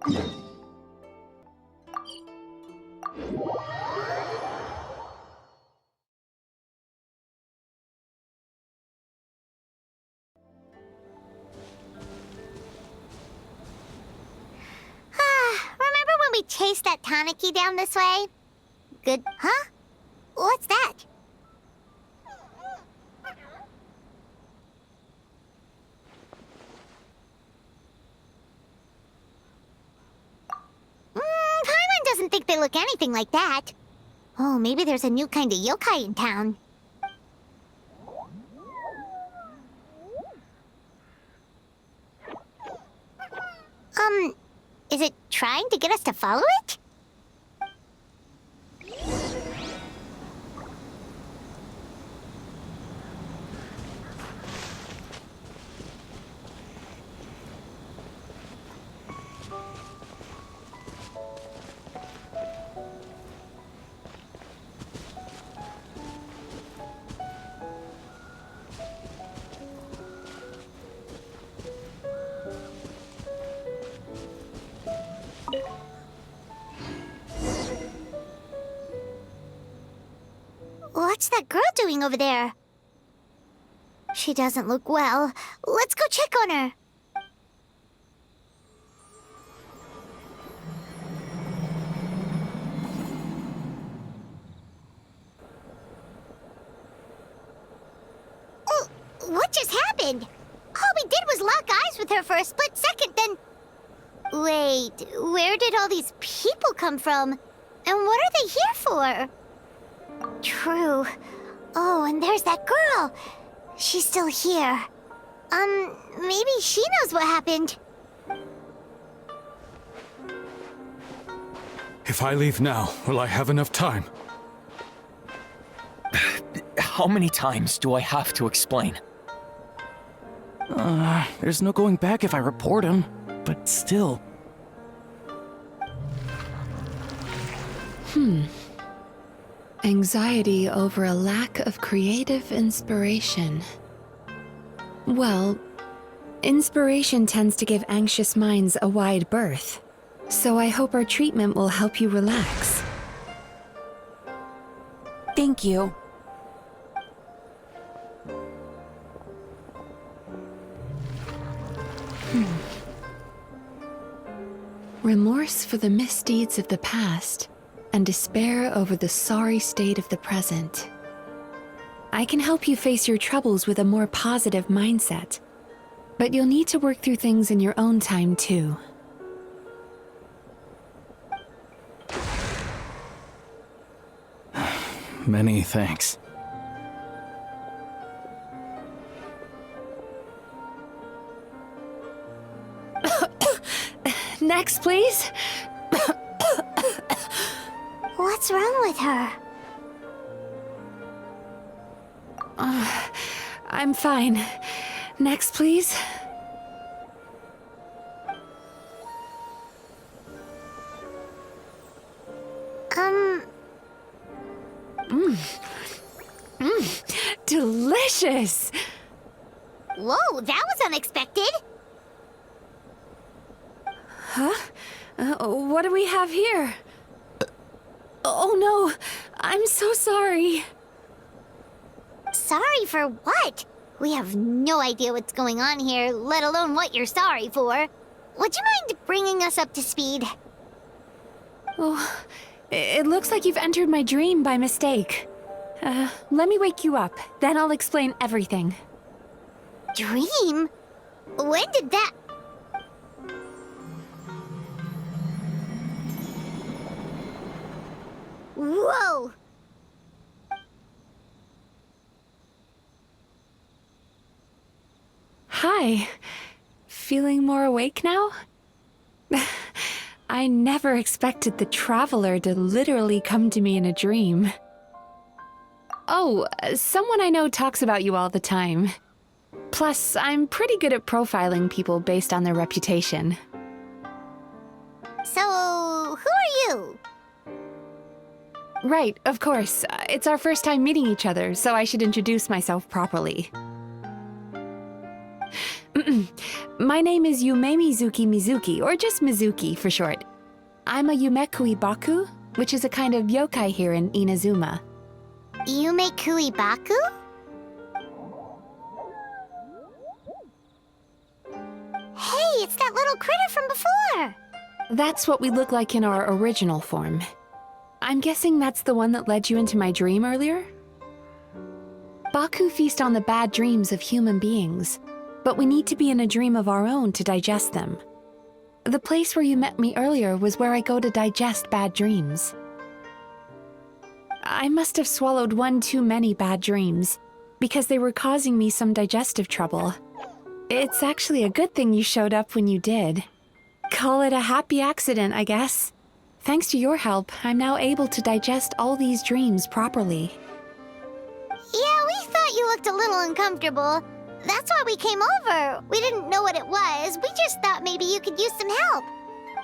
Remember when we chased that Tanuki down this way? Good, huh? What's that? Paimon doesn't think they look anything like that. Oh, maybe there's a new kind of yokai in town. Is it trying to get us to follow it? What's that girl doing over there? She doesn't look well. Let's go check on her. Oh, what just happened? All we did was lock eyes with her for a split second, then... Wait, where did all these people come from? And what are they here for? True. Oh, and there's that girl. She's still here. Maybe she knows what happened. If I leave now, will I have enough time? How many times do I have to explain? There's no going back if I report him, but still. Anxiety over a lack of creative inspiration. Well, inspiration tends to give anxious minds a wide berth, so I hope our treatment will help you relax. Thank you. Remorse for the misdeeds of the past, and despair over the sorry state of the present. I can help you face your troubles with a more positive mindset, but you'll need to work through things in your own time too. Many thanks. Next, please. What's wrong with her? I'm fine. Next, please. Delicious! Whoa, that was unexpected. Huh? What do we have here? Oh no, I'm so sorry. Sorry for what? We have no idea what's going on here, let alone what you're sorry for. Would you mind bringing us up to speed? Oh, it looks like you've entered my dream by mistake. Let me wake you up, then I'll explain everything. Dream? When did that... Whoa! Hi. Feeling more awake now? I never expected the Traveler to literally come to me in a dream. Oh, someone I know talks about you all the time. Plus, I'm pretty good at profiling people based on their reputation. So, who are you? Right, of course. It's our first time meeting each other, so I should introduce myself properly. My name is Yumemizuki, or just Mizuki for short. I'm a Yumekui Baku, which is a kind of yokai here in Inazuma. Yumekui Baku? Hey, it's that little critter from before! That's what we look like in our original form. I'm guessing that's the one that led you into my dream earlier? Baku feast on the bad dreams of human beings, but we need to be in a dream of our own to digest them. The place where you met me earlier was where I go to digest bad dreams. I must have swallowed one too many bad dreams, because they were causing me some digestive trouble. It's actually a good thing you showed up when you did. Call it a happy accident, I guess. Thanks to your help, I'm now able to digest all these dreams properly. Yeah, we thought you looked a little uncomfortable. That's why we came over. We didn't know what it was. We just thought maybe you could use some help.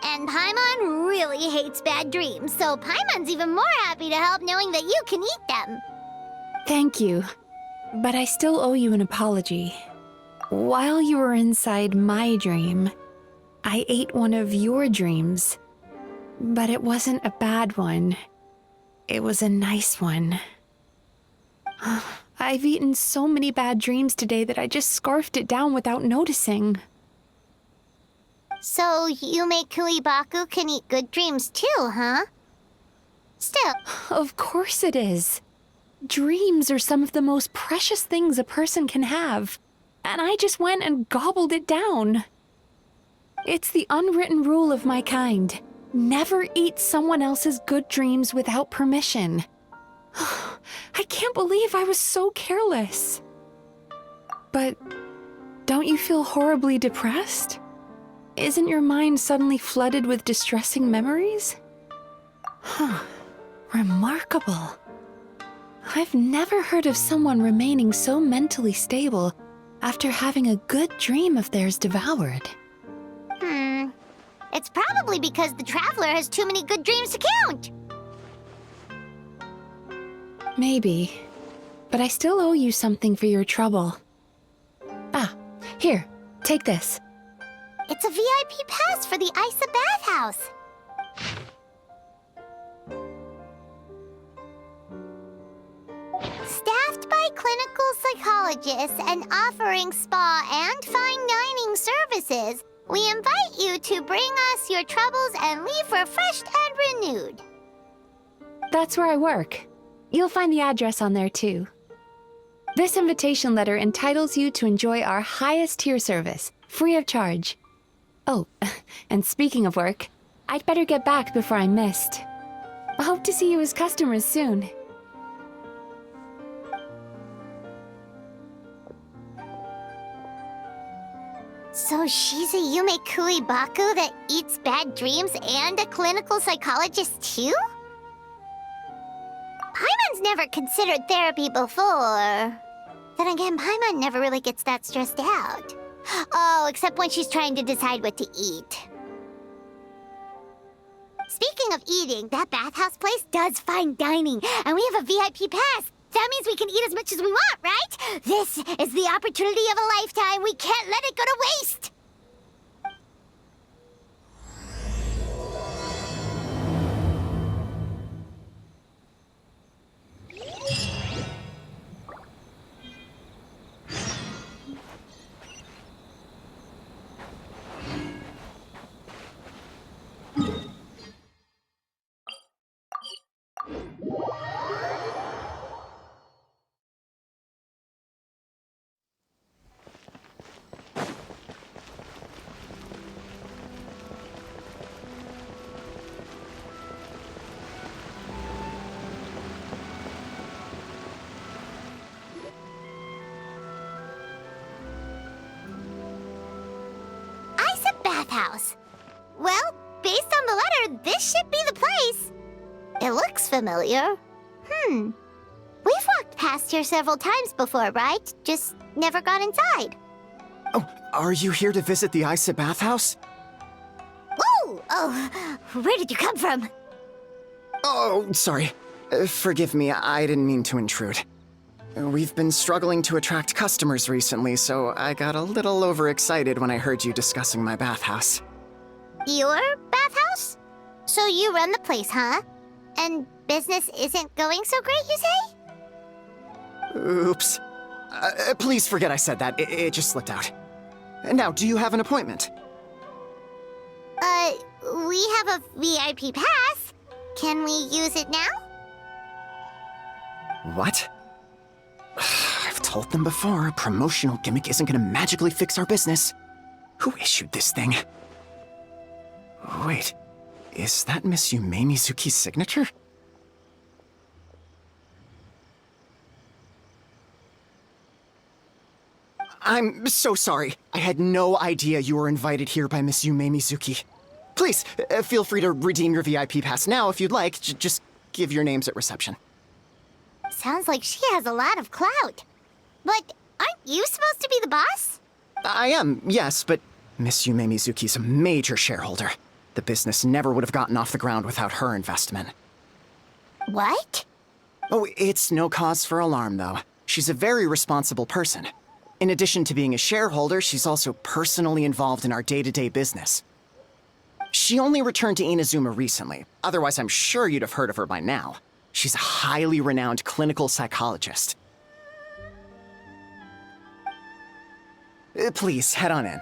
And Paimon really hates bad dreams, so Paimon's even more happy to help knowing that you can eat them. Thank you, but I still owe you an apology. While you were inside my dream, I ate one of your dreams. But it wasn't a bad one. It was a nice one. I've eaten so many bad dreams today that I just scarfed it down without noticing. So Yumekui Baku can eat good dreams too, huh? Still, Of course it is. Dreams are some of the most precious things a person can have, and I just went and gobbled it down. It's the unwritten rule of my kind. Never eat someone else's good dreams without permission. I can't believe I was so careless. But don't you feel horribly depressed? Isn't your mind suddenly flooded with distressing memories? Remarkable. I've never heard of someone remaining so mentally stable after having a good dream of theirs devoured. it's probably because the traveler has too many good dreams to count. Maybe. But I still owe you something for your trouble. Ah, here, take this. It's a VIP pass for the Isa bathhouse. Staffed by clinical psychologists and offering spa and fine dining services, we invite you to bring us your troubles and leave refreshed and renewed. That's where I work. You'll find the address on there too. This invitation letter entitles you to enjoy our highest tier service, free of charge. Oh, and speaking of work, I'd better get back before I'm missed. I hope to see you as customers soon. So she's a Yumekui Baku that eats bad dreams and a clinical psychologist too? Paimon's never considered therapy before. Then again, Paimon never really gets that stressed out. Oh, except when she's trying to decide what to eat. Speaking of eating, that bathhouse place does fine dining, and we have a VIP pass. That means we can eat as much as we want, right? This is the opportunity of a lifetime. We can't let it go to waste. Bathhouse. Well, based on the letter, this should be the place. It looks familiar. We've walked past here several times before, right? Just never gone inside. Oh, are you here to visit the Isa bathhouse? Ooh! Oh, where did you come from? Oh, sorry. Forgive me, I didn't mean to intrude. We've been struggling to attract customers recently, so I got a little overexcited when I heard you discussing my bathhouse. Your bathhouse? So you run the place, huh? And business isn't going so great, you say? Oops. Please forget I said that. It just slipped out. Now, do you have an appointment? We have a VIP pass. Can we use it now? What? I've told them before, a promotional gimmick isn't gonna magically fix our business. Who issued this thing? Wait, is that Miss Yumemizuki's signature? I'm so sorry. I had no idea you were invited here by Miss Yumemizuki. Please, feel free to redeem your VIP pass now if you'd like. Just give your names at reception. Sounds like she has a lot of clout. But aren't you supposed to be the boss? I am, yes, but Miss Yumemizuki's a major shareholder. The business never would have gotten off the ground without her investment. What? Oh, it's no cause for alarm, though. She's a very responsible person. In addition to being a shareholder, she's also personally involved in our day-to-day business. She only returned to Inazuma recently. Otherwise, I'm sure you'd have heard of her by now. She's a highly renowned clinical psychologist. Please, head on in.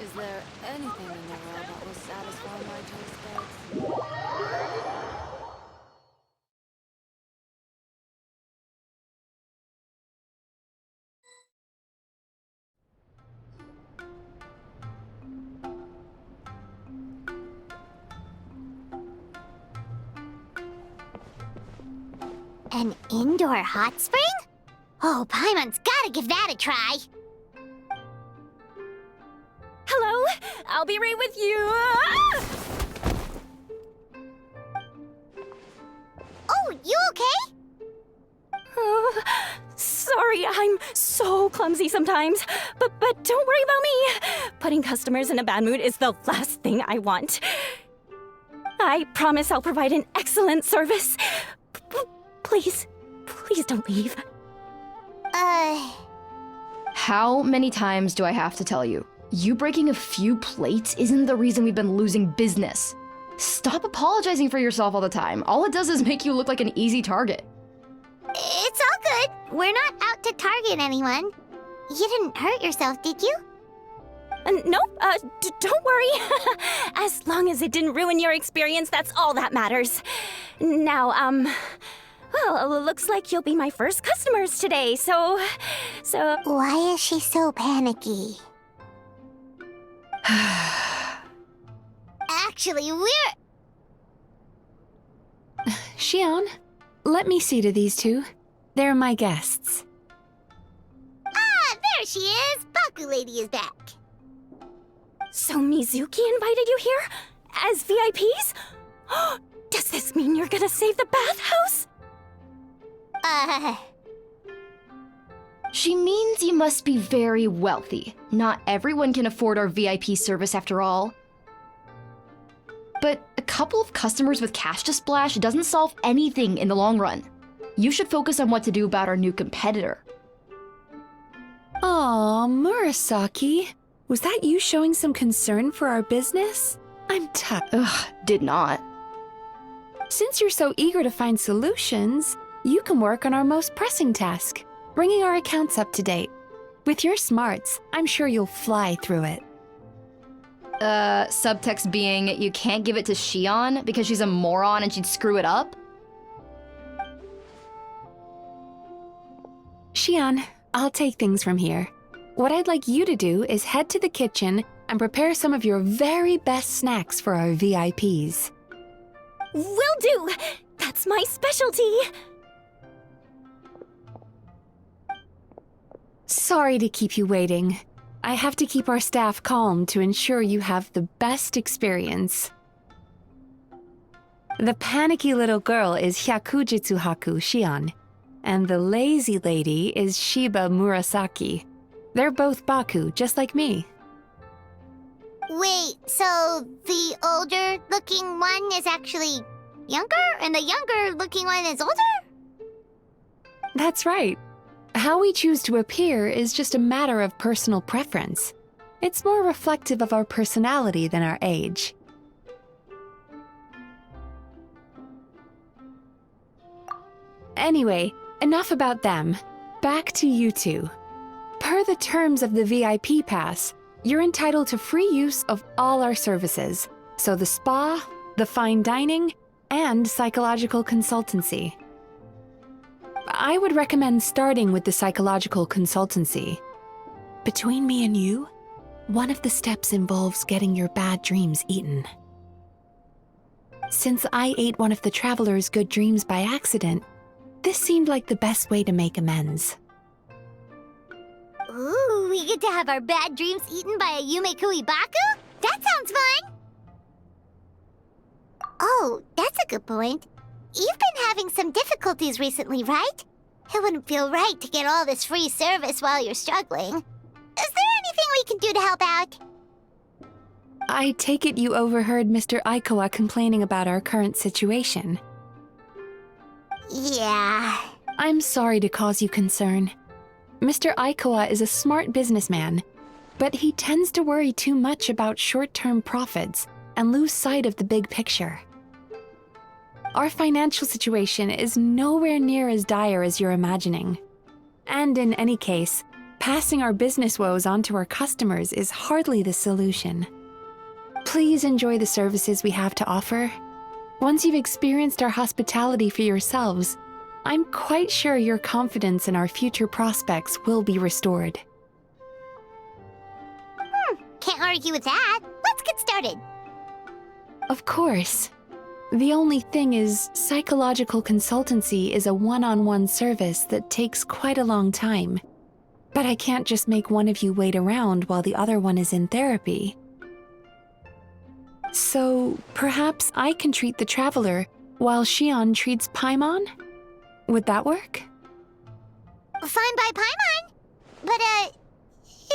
Is there anything in the world that will satisfy my taste buds? An indoor hot spring? Oh, Paimon's gotta give that a try. Hello, I'll be right with you. Oh, you okay? Oh, sorry, I'm so clumsy sometimes. But don't worry about me. Putting customers in a bad mood is the last thing I want. I promise I'll provide an excellent service. Please don't leave. How many times do I have to tell you? You breaking a few plates isn't the reason we've been losing business. Stop apologizing for yourself all the time. All it does is make you look like an easy target. It's all good. We're not out to target anyone. You didn't hurt yourself, did you? Nope, don't worry. As long as it didn't ruin your experience, that's all that matters. Now, well, looks like you'll be my first customers today, so... Why is she so panicky? Actually, Xion, let me see to these two. They're my guests. Ah, there she is! Baku Lady is back. So Mizuki invited you here? As VIPs? Does this mean you're gonna save the bathhouse? She means you must be very wealthy. Not everyone can afford our VIP service after all. But a couple of customers with cash to splash doesn't solve anything in the long run. You should focus on what to do about our new competitor. Aw, Murasaki. Was that you showing some concern for our business? I'm touched. Ugh, did not. Since you're so eager to find solutions, you can work on our most pressing task, bringing our accounts up to date. With your smarts, I'm sure you'll fly through it. Subtext being, you can't give it to Xion because she's a moron and she'd screw it up? Xion, I'll take things from here. What I'd like you to do is head to the kitchen and prepare some of your very best snacks for our VIPs. Will do! That's my specialty! Sorry to keep you waiting. I have to keep our staff calm to ensure you have the best experience. The panicky little girl is Hyakujitsu Haku Xion, and the lazy lady is Shiba Murasaki. They're both Baku, just like me. Wait, so the older looking one is actually younger, and the younger looking one is older? That's right. How we choose to appear is just a matter of personal preference. It's more reflective of our personality than our age. Anyway, enough about them. Back to you two. Per the terms of the VIP pass, you're entitled to free use of all our services. So the spa, the fine dining, and psychological consultancy. I would recommend starting with the psychological consultancy. Between me and you, one of the steps involves getting your bad dreams eaten. Since I ate one of the traveler's good dreams by accident, this seemed like the best way to make amends. Ooh, we get to have our bad dreams eaten by a Yumemizuki Baku? That sounds fun! Oh, that's a good point. You've been having some difficulties recently, right? It wouldn't feel right to get all this free service while you're struggling. Is there anything we can do to help out? I take it you overheard Mr. Aikawa complaining about our current situation. Yeah. I'm sorry to cause you concern. Mr. Aikawa is a smart businessman, but he tends to worry too much about short-term profits and lose sight of the big picture. Our financial situation is nowhere near as dire as you're imagining. And in any case, passing our business woes on to our customers is hardly the solution. Please enjoy the services we have to offer. Once you've experienced our hospitality for yourselves, I'm quite sure your confidence in our future prospects will be restored. Can't argue with that. Let's get started. Of course. The only thing is, psychological consultancy is a one-on-one service that takes quite a long time. But I can't just make one of you wait around while the other one is in therapy. So, perhaps I can treat the traveler while Shion treats Paimon? Would that work? Fine by Paimon. But,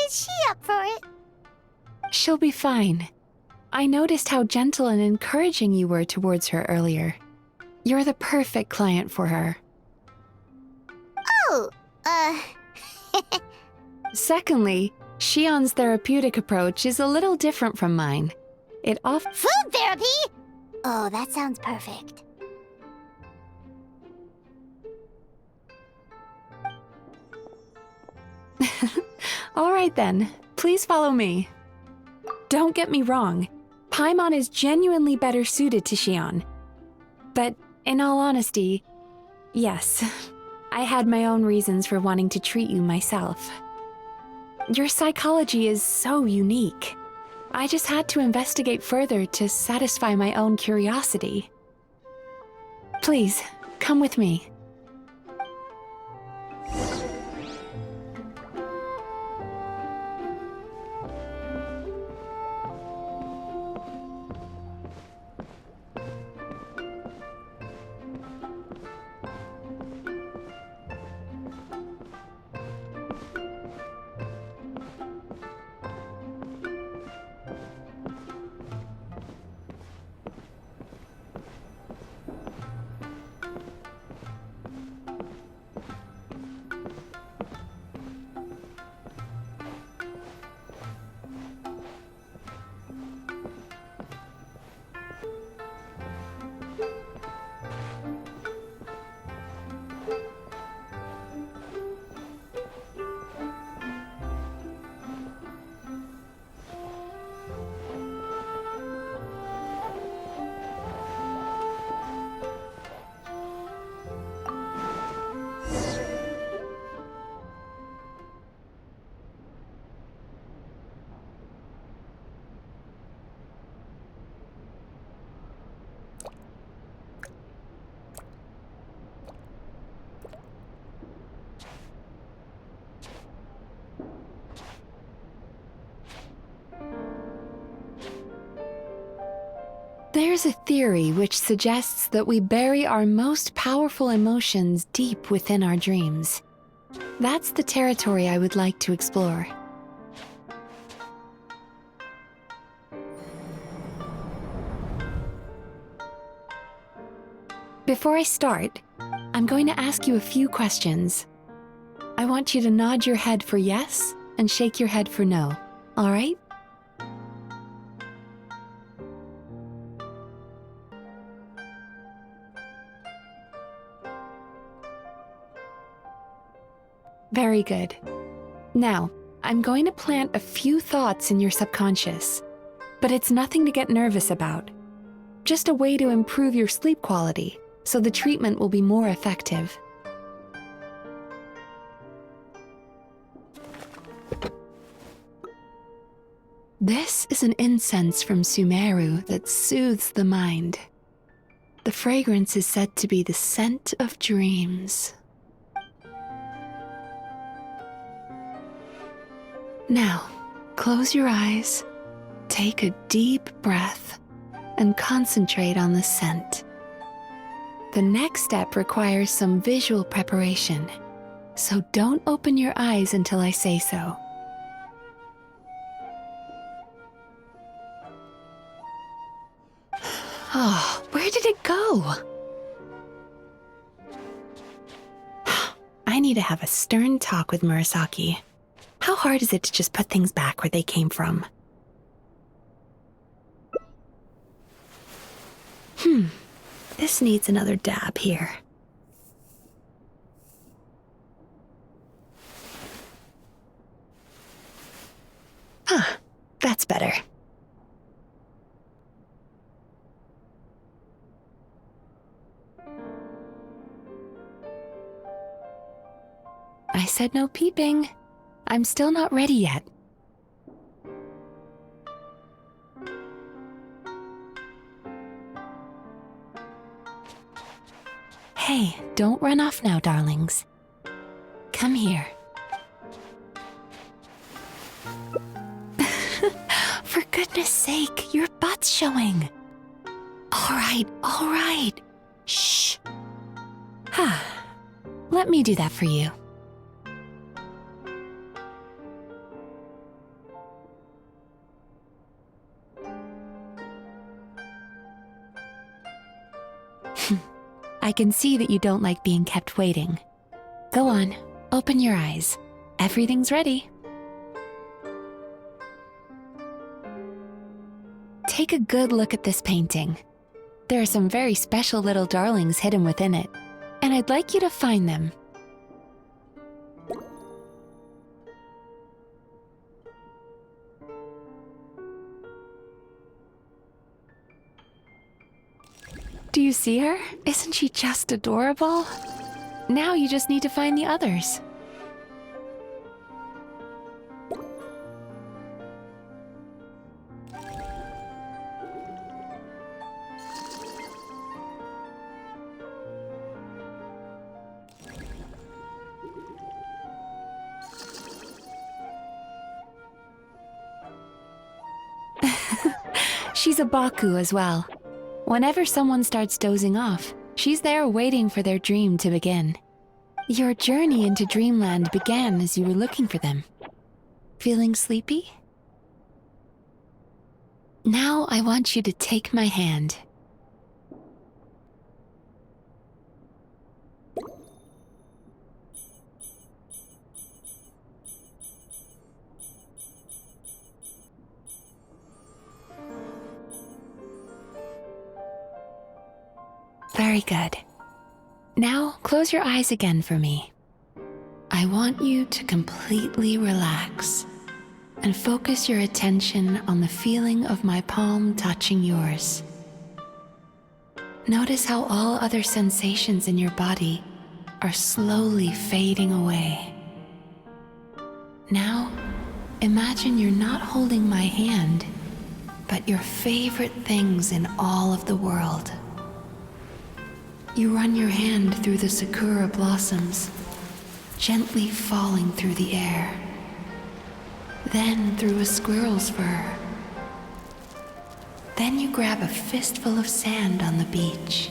is she up for it? She'll be fine. I noticed how gentle and encouraging you were towards her earlier. You're the perfect client for her. Oh, Secondly, Shion's therapeutic approach is a little different from mine. It food therapy? Oh, that sounds perfect. All right then, please follow me. Don't get me wrong, Paimon is genuinely better suited to Shion. But in all honesty, yes, I had my own reasons for wanting to treat you myself. Your psychology is so unique. I just had to investigate further to satisfy my own curiosity. Please, come with me. There's a theory which suggests that we bury our most powerful emotions deep within our dreams. That's the territory I would like to explore. Before I start, I'm going to ask you a few questions. I want you to nod your head for yes and shake your head for no, all right? Very good. Now, I'm going to plant a few thoughts in your subconscious, but it's nothing to get nervous about. Just a way to improve your sleep quality, so the treatment will be more effective. This is an incense from Sumeru that soothes the mind. The fragrance is said to be the scent of dreams. Now, close your eyes, take a deep breath, and concentrate on the scent. The next step requires some visual preparation, so don't open your eyes until I say so. Oh, where did it go? I need to have a stern talk with Murasaki. How hard is it to just put things back where they came from? This needs another dab here. That's better. I said no peeping. I'm still not ready yet. Hey, don't run off now, darlings. Come here. For goodness sake, your butt's showing. All right. Shh. Let me do that for you. I can see that you don't like being kept waiting. Go on, open your eyes. Everything's ready. Take a good look at this painting. There are some very special little darlings hidden within it, and I'd like you to find them. Do you see her? Isn't she just adorable? Now you just need to find the others. She's a Baku as well. Whenever someone starts dozing off, she's there waiting for their dream to begin. Your journey into Dreamland began as you were looking for them. Feeling sleepy? Now I want you to take my hand. Very good. Now, close your eyes again for me. I want you to completely relax and focus your attention on the feeling of my palm touching yours. Notice how all other sensations in your body are slowly fading away. Now, imagine you're not holding my hand, but your favorite things in all of the world. You run your hand through the sakura blossoms, gently falling through the air. Then through a squirrel's fur. Then you grab a fistful of sand on the beach.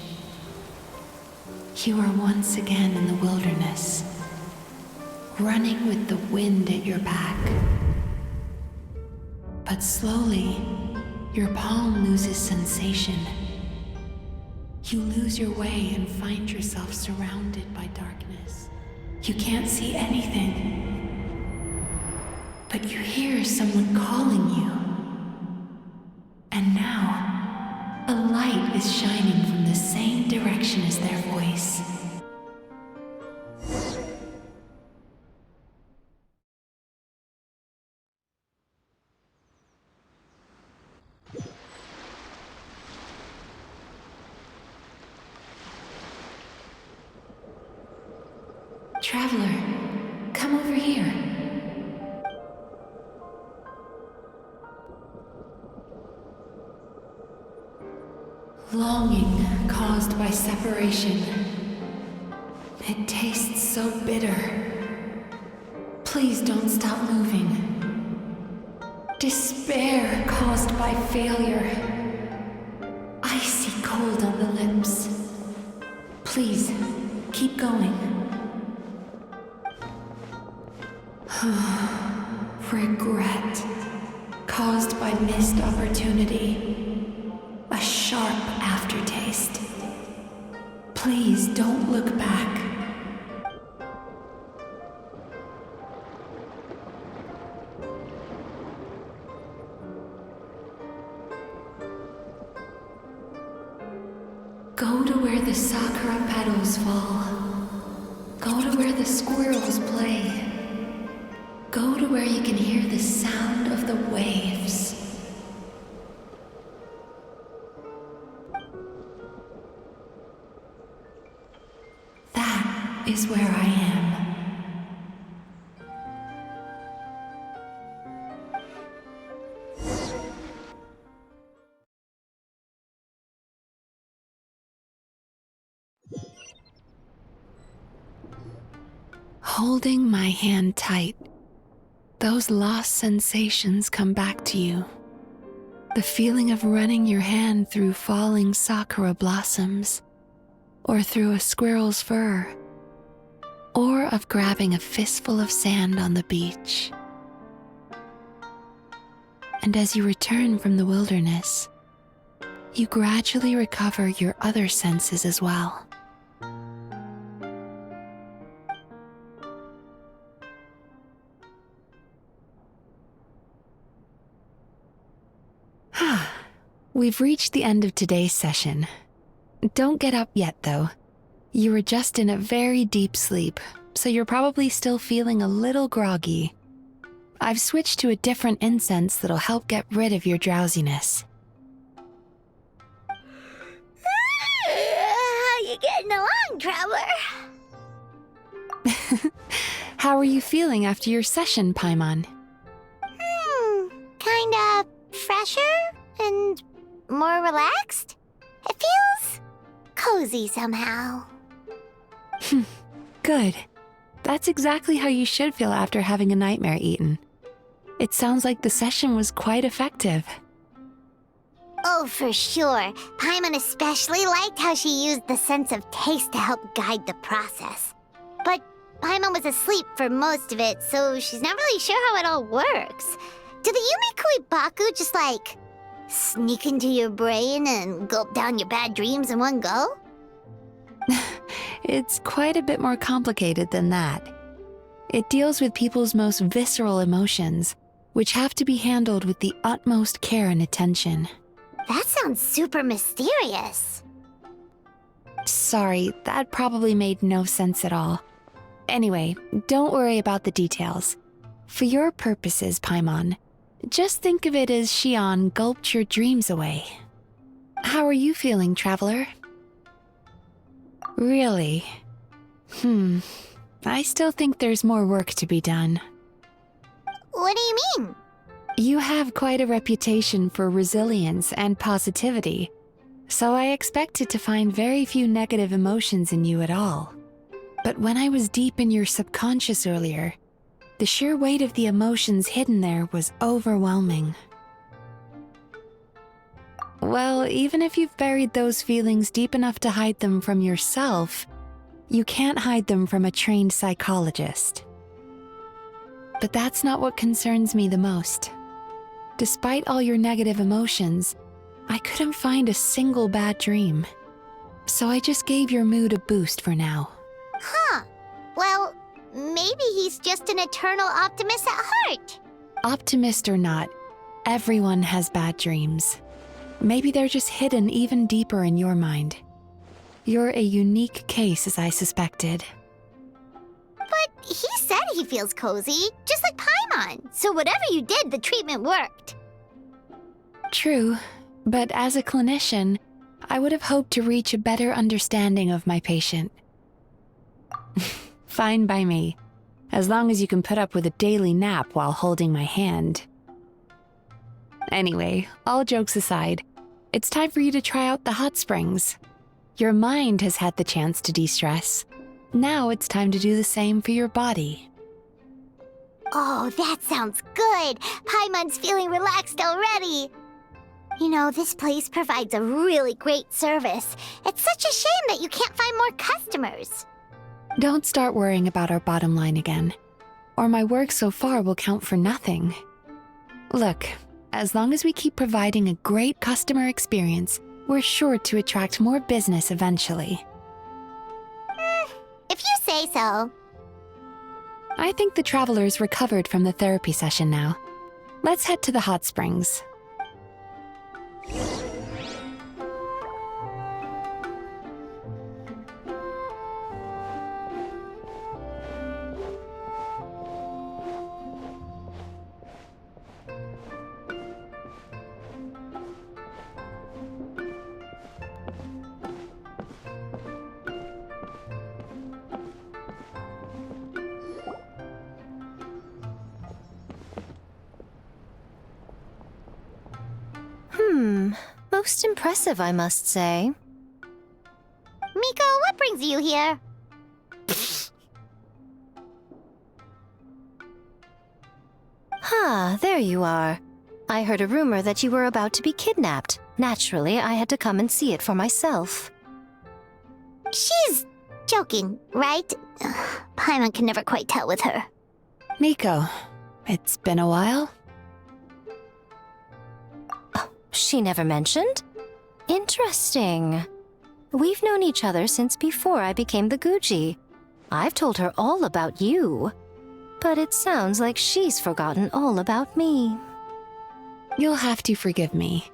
You are once again in the wilderness, running with the wind at your back. But slowly, your palm loses sensation. You lose your way and find yourself surrounded by darkness. You can't see anything, but you hear someone calling you. And now, a light is shining from the same direction as their voice. Traveler, come over here. Longing caused by separation. It tastes so bitter. Please don't stop moving. Despair caused by failure. Icy cold on the lips. Please, keep going. Regret caused by missed opportunity. A sharp aftertaste. Please don't look back. Go to where the sakura petals fall. Go to where the squirrels play. Go to where you can hear the sound of the waves. That is where I am. Holding my hand tight, those lost sensations come back to you. The feeling of running your hand through falling sakura blossoms, or through a squirrel's fur, or of grabbing a fistful of sand on the beach. And as you return from the wilderness, you gradually recover your other senses as well. We've reached the end of today's session. Don't get up yet, though. You were just in a very deep sleep, so you're probably still feeling a little groggy. I've switched to a different incense that'll help get rid of your drowsiness. How you getting along, Traveler? How are you feeling after your session, Paimon? Kinda fresher and more relaxed? It feels cozy somehow. Good. That's exactly how you should feel after having a nightmare eaten. It sounds like the session was quite effective. Oh, for sure. Paimon especially liked how she used the sense of taste to help guide the process. But Paimon was asleep for most of it, so she's not really sure how it all works. Do the Yumikui Baku just sneak into your brain and gulp down your bad dreams in one go? It's quite a bit more complicated than that. It deals with people's most visceral emotions, which have to be handled with the utmost care and attention. That sounds super mysterious. Sorry, that probably made no sense at all. Anyway, don't worry about the details. For your purposes, Paimon, just think of it as Shion gulped your dreams away. How are you feeling, Traveler? Really? I still think there's more work to be done. What do you mean? You have quite a reputation for resilience and positivity, so I expected to find very few negative emotions in you at all. But when I was deep in your subconscious earlier, the sheer weight of the emotions hidden there was overwhelming. Well, even if you've buried those feelings deep enough to hide them from yourself, you can't hide them from a trained psychologist. But that's not what concerns me the most. Despite all your negative emotions, I couldn't find a single bad dream. so I just gave your mood a boost for now. Huh. Well, maybe he's just an eternal optimist at heart. Optimist or not, everyone has bad dreams. Maybe they're just hidden even deeper in your mind. You're a unique case, as I suspected. But he said he feels cozy, just like Paimon. So whatever you did, the treatment worked. True, but as a clinician, I would have hoped to reach a better understanding of my patient. Fine by me, as long as you can put up with a daily nap while holding my hand. Anyway, all jokes aside, it's time for you to try out the hot springs. Your mind has had the chance to de-stress. Now it's time to do the same for your body. Oh, that sounds good. Paimon's feeling relaxed already. You know, this place provides a really great service. It's such a shame that you can't find more customers. Don't start worrying about our bottom line again, or my work so far will count for nothing. Look, as long as we keep providing a great customer experience, we're sure to attract more business eventually. If you say so. I think the traveler's recovered from the therapy session now. Let's head to the hot springs. Most impressive, I must say. Miko, what brings you here? There you are. I heard a rumor that you were about to be kidnapped. Naturally, I had to come and see it for myself. She's joking, right? Paimon can never quite tell with her. Miko, it's been a while. She never mentioned? Interesting. We've known each other since before I became the Guji. I've told her all about you. But it sounds like she's forgotten all about me. You'll have to forgive me.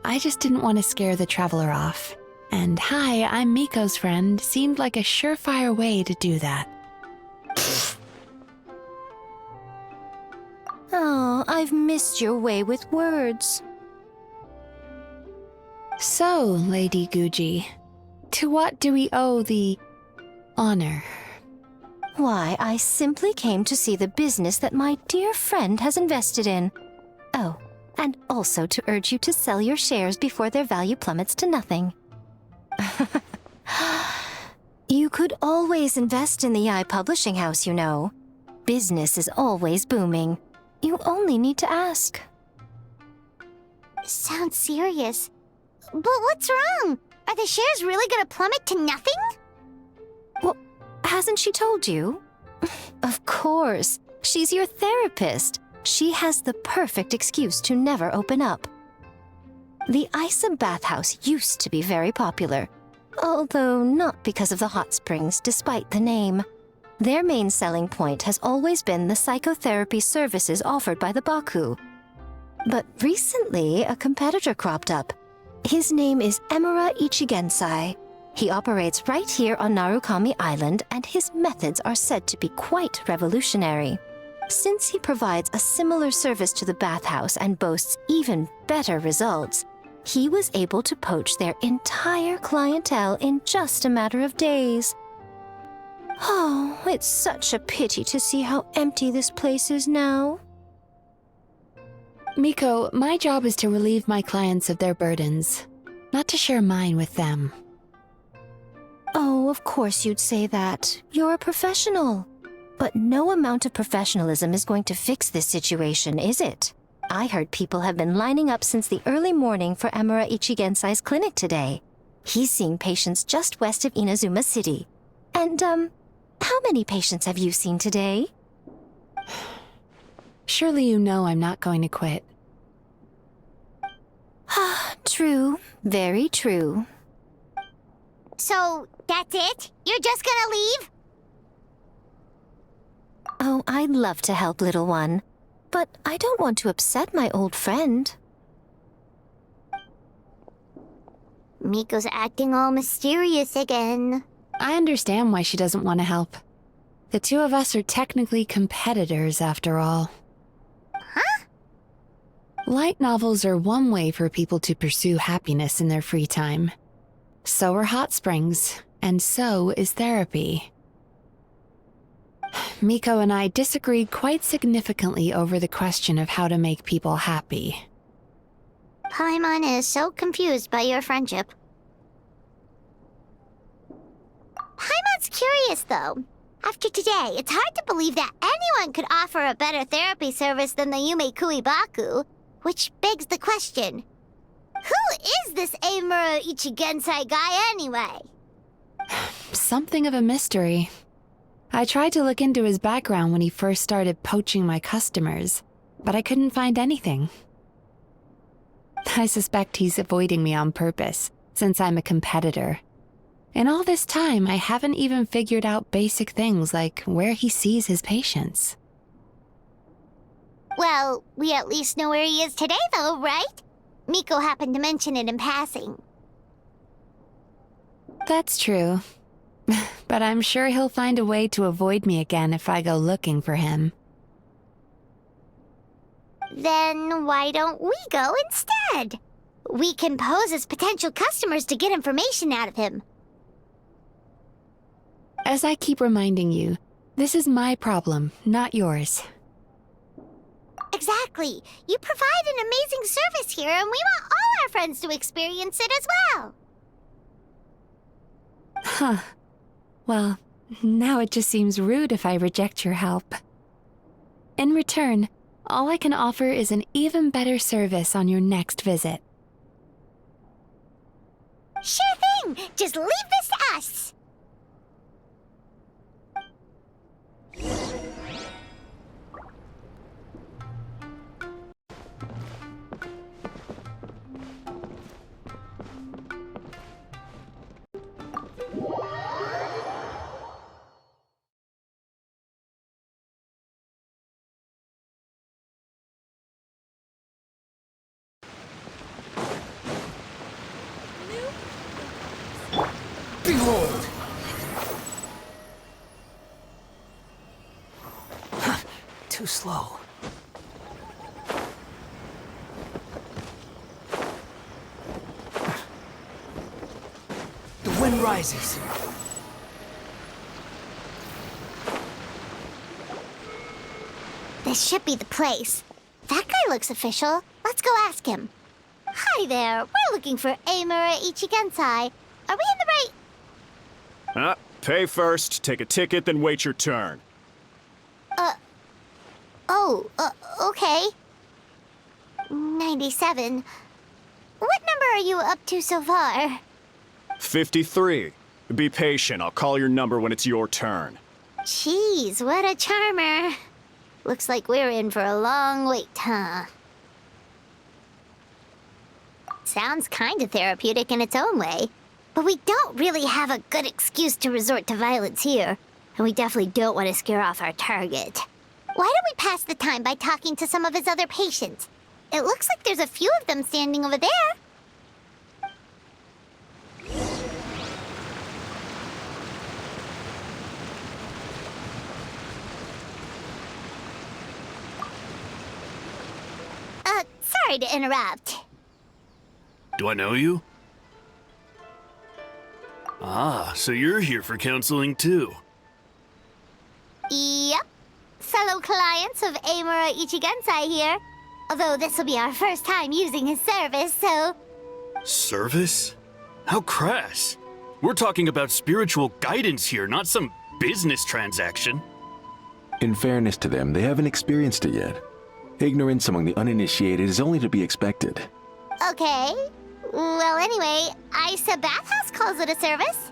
I just didn't want to scare the traveler off. And hi, I'm Miko's friend seemed like a surefire way to do that. Oh, I've missed your way with words. So, Lady Guji, to what do we owe the honor? Why, I simply came to see the business that my dear friend has invested in. Oh, and also to urge you to sell your shares before their value plummets to nothing. You could always invest in the publishing house, you know. Business is always booming. You only need to ask. Sounds serious. But what's wrong? Are the shares really gonna plummet to nothing? Well, hasn't she told you? Of course. She's your therapist. She has the perfect excuse to never open up. The Isa bathhouse used to be very popular, although not because of the hot springs, despite the name. Their main selling point has always been the psychotherapy services offered by the Baku. But recently, a competitor cropped up. His name is Emura Ichigensai. He operates right here on Narukami Island, and his methods are said to be quite revolutionary. Since he provides a similar service to the bathhouse and boasts even better results, he was able to poach their entire clientele in just a matter of days. Oh, it's such a pity to see how empty this place is now. Miko, my job is to relieve my clients of their burdens, not to share mine with them. Oh, of course you'd say that. You're a professional. But no amount of professionalism is going to fix this situation, is it? I heard people have been lining up since the early morning for Emura Ichigensai's clinic today. He's seeing patients just west of Inazuma City. And, how many patients have you seen today? Surely you know I'm not going to quit. True. Very true. So, that's it? You're just gonna leave? Oh, I'd love to help, little one. But I don't want to upset my old friend. Miko's acting all mysterious again. I understand why she doesn't want to help. The two of us are technically competitors, after all. Huh? Light novels are one way for people to pursue happiness in their free time. So are hot springs, and so is therapy. Miko and I disagreed quite significantly over the question of how to make people happy. Paimon is so confused by your friendship. Paimon's curious, though. After today, it's hard to believe that anyone could offer a better therapy service than the Yumekuibaku, which begs the question, who is this Eimura Ichigensai guy anyway? Something of a mystery. I tried to look into his background when he first started poaching my customers, but I couldn't find anything. I suspect he's avoiding me on purpose, since I'm a competitor. In all this time, I haven't even figured out basic things like where he sees his patients. Well, we at least know where he is today, though, right? Miko happened to mention it in passing. That's true. But I'm sure he'll find a way to avoid me again if I go looking for him. Then why don't we go instead? We can pose as potential customers to get information out of him. As I keep reminding you, this is my problem, not yours. Exactly. You provide an amazing service here, and we want all our friends to experience it as well. Huh. Well, now it just seems rude if I reject your help. In return, all I can offer is an even better service on your next visit. Sure thing! Just leave this to us! Behold! Too slow. The wind rises. This should be the place. That guy looks official. Let's go ask him. Hi there. We're looking for Eimura Ichigensai. Are we in the right... Pay first, take a ticket, then wait your turn. Okay. 97. What number are you up to so far? 53. Be patient, I'll call your number when it's your turn. Jeez, what a charmer. Looks like we're in for a long wait, huh? Sounds kinda therapeutic in its own way. But we don't really have a good excuse to resort to violence here. And we definitely don't want to scare off our target. Why don't we pass the time by talking to some of his other patients? It looks like there's a few of them standing over there. Sorry to interrupt. Do I know you? Ah, so you're here for counseling too. Yep. Fellow clients of Eimura Ichigensai here. Although this will be our first time using his service, so... Service? How crass. We're talking about spiritual guidance here, not some business transaction. In fairness to them, they haven't experienced it yet. Ignorance among the uninitiated is only to be expected. Okay. Well, anyway, Isa Bathhouse calls it a service.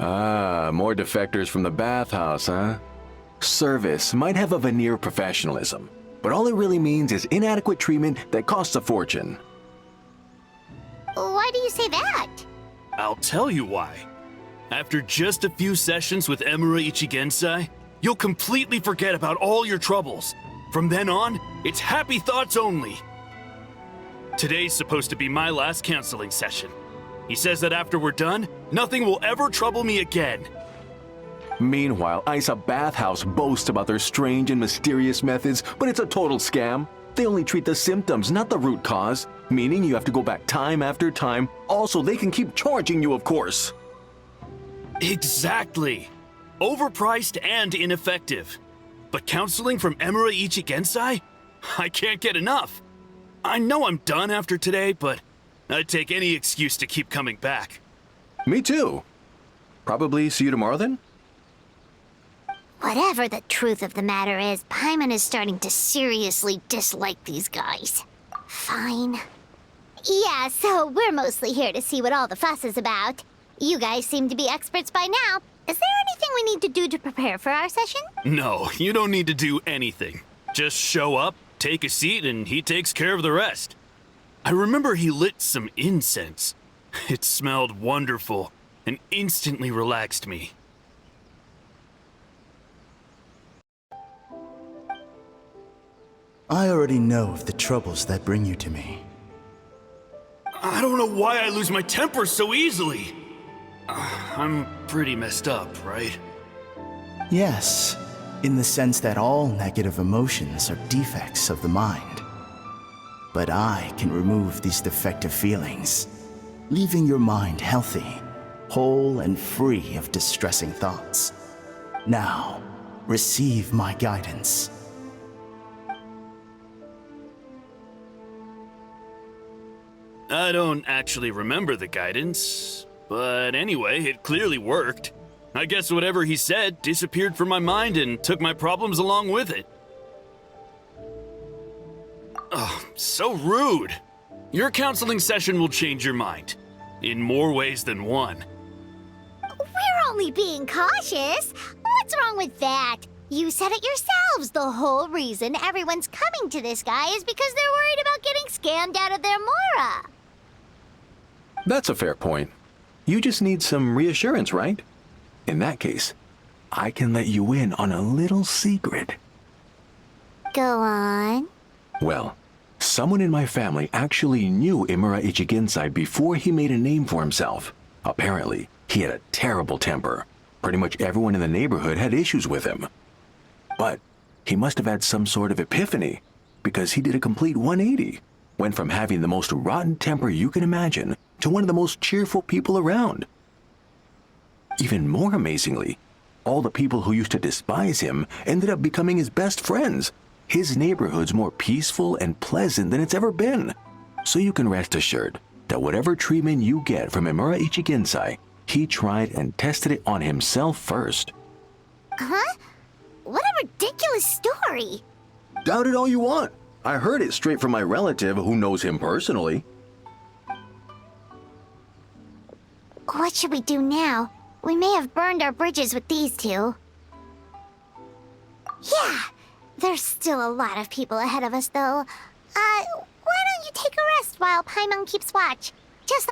Ah, more defectors from the bathhouse, huh? Service might have a veneer of professionalism, but all it really means is inadequate treatment that costs a fortune. Why do you say that? I'll tell you why. After just a few sessions with Emura Ichigensai, you'll completely forget about all your troubles. From then on, it's happy thoughts only. Today's supposed to be my last counseling session. He says that after we're done, nothing will ever trouble me again. Meanwhile, Isa Bathhouse boasts about their strange and mysterious methods, but it's a total scam. They only treat the symptoms, not the root cause, meaning you have to go back time after time. Also, they can keep charging you, of course. Exactly. Overpriced and ineffective. But counseling from Emura Ichigensai? I can't get enough. I know I'm done after today, but I'd take any excuse to keep coming back. Me too. Probably see you tomorrow then? Whatever the truth of the matter is, Paimon is starting to seriously dislike these guys. Fine. Yeah, so we're mostly here to see what all the fuss is about. You guys seem to be experts by now. Is there anything we need to do to prepare for our session? No, you don't need to do anything. Just show up, take a seat, and he takes care of the rest. I remember he lit some incense. It smelled wonderful and instantly relaxed me. I already know of the troubles that bring you to me. I don't know why I lose my temper so easily. I'm pretty messed up, right? Yes, in the sense that all negative emotions are defects of the mind. But I can remove these defective feelings, leaving your mind healthy, whole and free of distressing thoughts. Now, receive my guidance. I don't actually remember the guidance, but anyway, it clearly worked. I guess whatever he said disappeared from my mind and took my problems along with it. Oh, so rude. Your counseling session will change your mind, in more ways than one. We're only being cautious. What's wrong with that? You said it yourselves. The whole reason everyone's coming to this guy is because they're worried about getting scammed out of their Mora. That's a fair point. You just need some reassurance, right? In that case, I can let you in on a little secret. Go on. Well, someone in my family actually knew Emura Ichigensai before he made a name for himself. Apparently, he had a terrible temper. Pretty much everyone in the neighborhood had issues with him. But he must have had some sort of epiphany, because he did a complete 180. Went from having the most rotten temper you can imagine to one of the most cheerful people around. Even more amazingly, all the people who used to despise him ended up becoming his best friends. His neighborhood's more peaceful and pleasant than it's ever been. So you can rest assured that whatever treatment you get from Emura Ichigensai, he tried and tested it on himself first. Huh? What a ridiculous story. Doubt it all you want. I heard it straight from my relative who knows him personally. What should we do now? We may have burned our bridges with these two. Yeah, there's still a lot of people ahead of us, though. Why don't you take a rest while Paimon keeps watch? Just...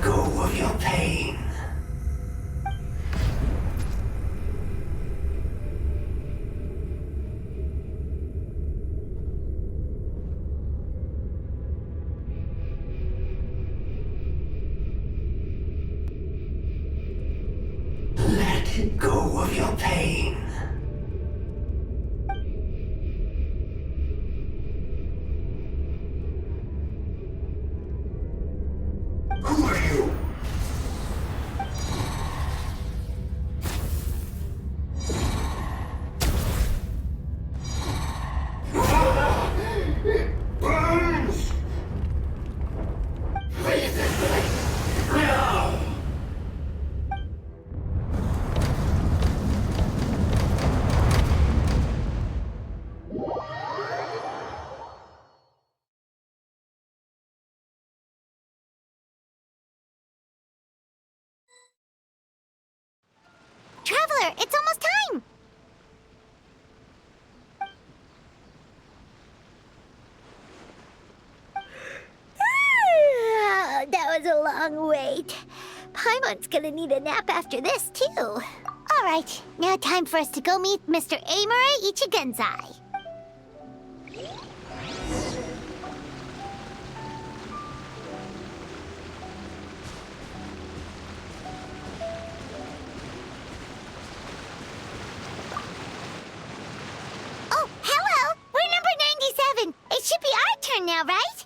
Go of your pain. Let go of your pain. Who are you? here! It's almost time! That was a long wait. Paimon's gonna need a nap after this, too. All right, now time for us to go meet Mr. Amura Ichigenzai. Oh, hello! We're number 97. It should be our turn now, right?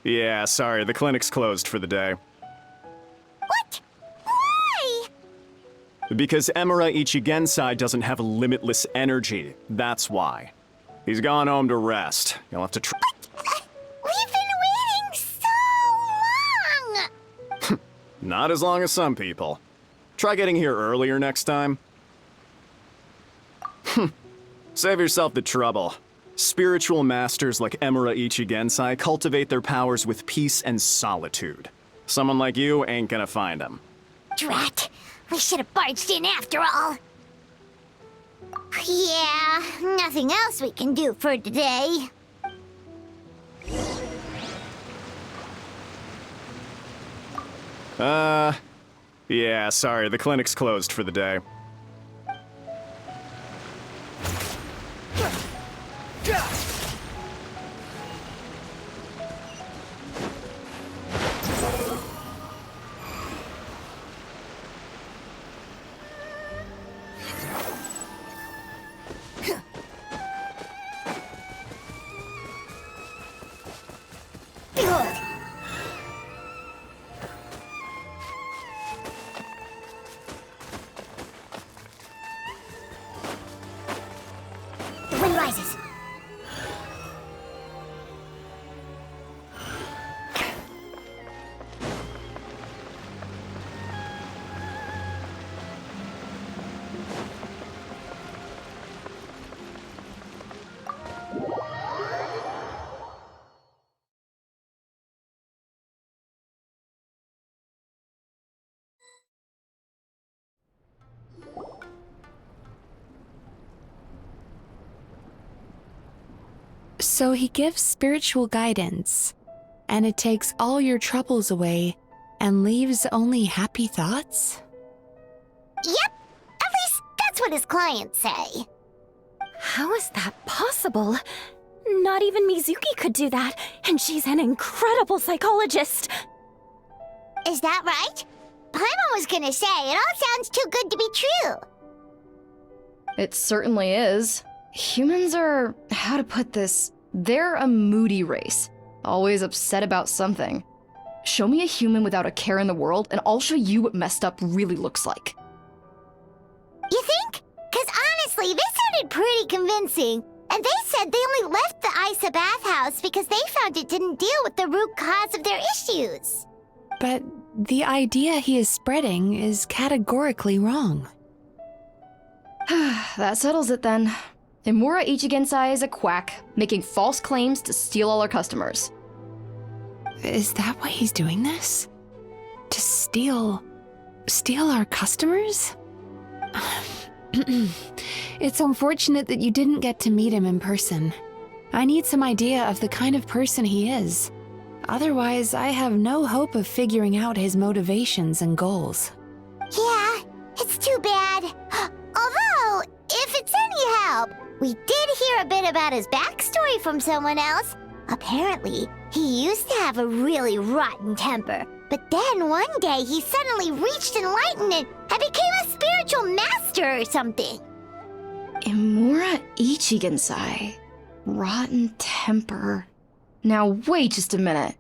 Yeah, sorry, the clinic's closed for the day. What? Why? Because Emura Ichigensai doesn't have limitless energy, that's why. He's gone home to rest. You'll have to try. We've been waiting so long! Not as long as some people. Try getting here earlier next time. Save yourself the trouble. Spiritual masters like Emura Ichigensai cultivate their powers with peace and solitude. Someone like you ain't gonna find them. Drat! We should have barged in after all. Yeah, nothing else we can do for today. Yeah, sorry, the clinic's closed for the day. Behold! The wind rises. So he gives spiritual guidance, and it takes all your troubles away and leaves only happy thoughts? Yep! At least that's what his clients say. How is that possible? Not even Mizuki could do that, and she's an incredible psychologist. Is that right? Paimon was gonna say, it all sounds too good to be true. It certainly is. Humans are, how to put this, they're a moody race. Always upset about something. Show me a human without a care in the world, and I'll show you what messed up really looks like. You think? Because honestly, this sounded pretty convincing. And they said they only left the Isa bathhouse because they found it didn't deal with the root cause of their issues. But the idea he is spreading is categorically wrong. That settles it then. Imura Ichigensai is a quack, making false claims to steal all our customers. Is that why he's doing this? To steal our customers? It's unfortunate that you didn't get to meet him in person. I need some idea of the kind of person he is. Otherwise, I have no hope of figuring out his motivations and goals. Yeah, it's too bad. Although, if it's any help, we did hear a bit about his backstory from someone else. Apparently, he used to have a really rotten temper. But then one day he suddenly reached enlightenment and became a spiritual master or something. Imura Ichigensai. Rotten temper. Now wait just a minute.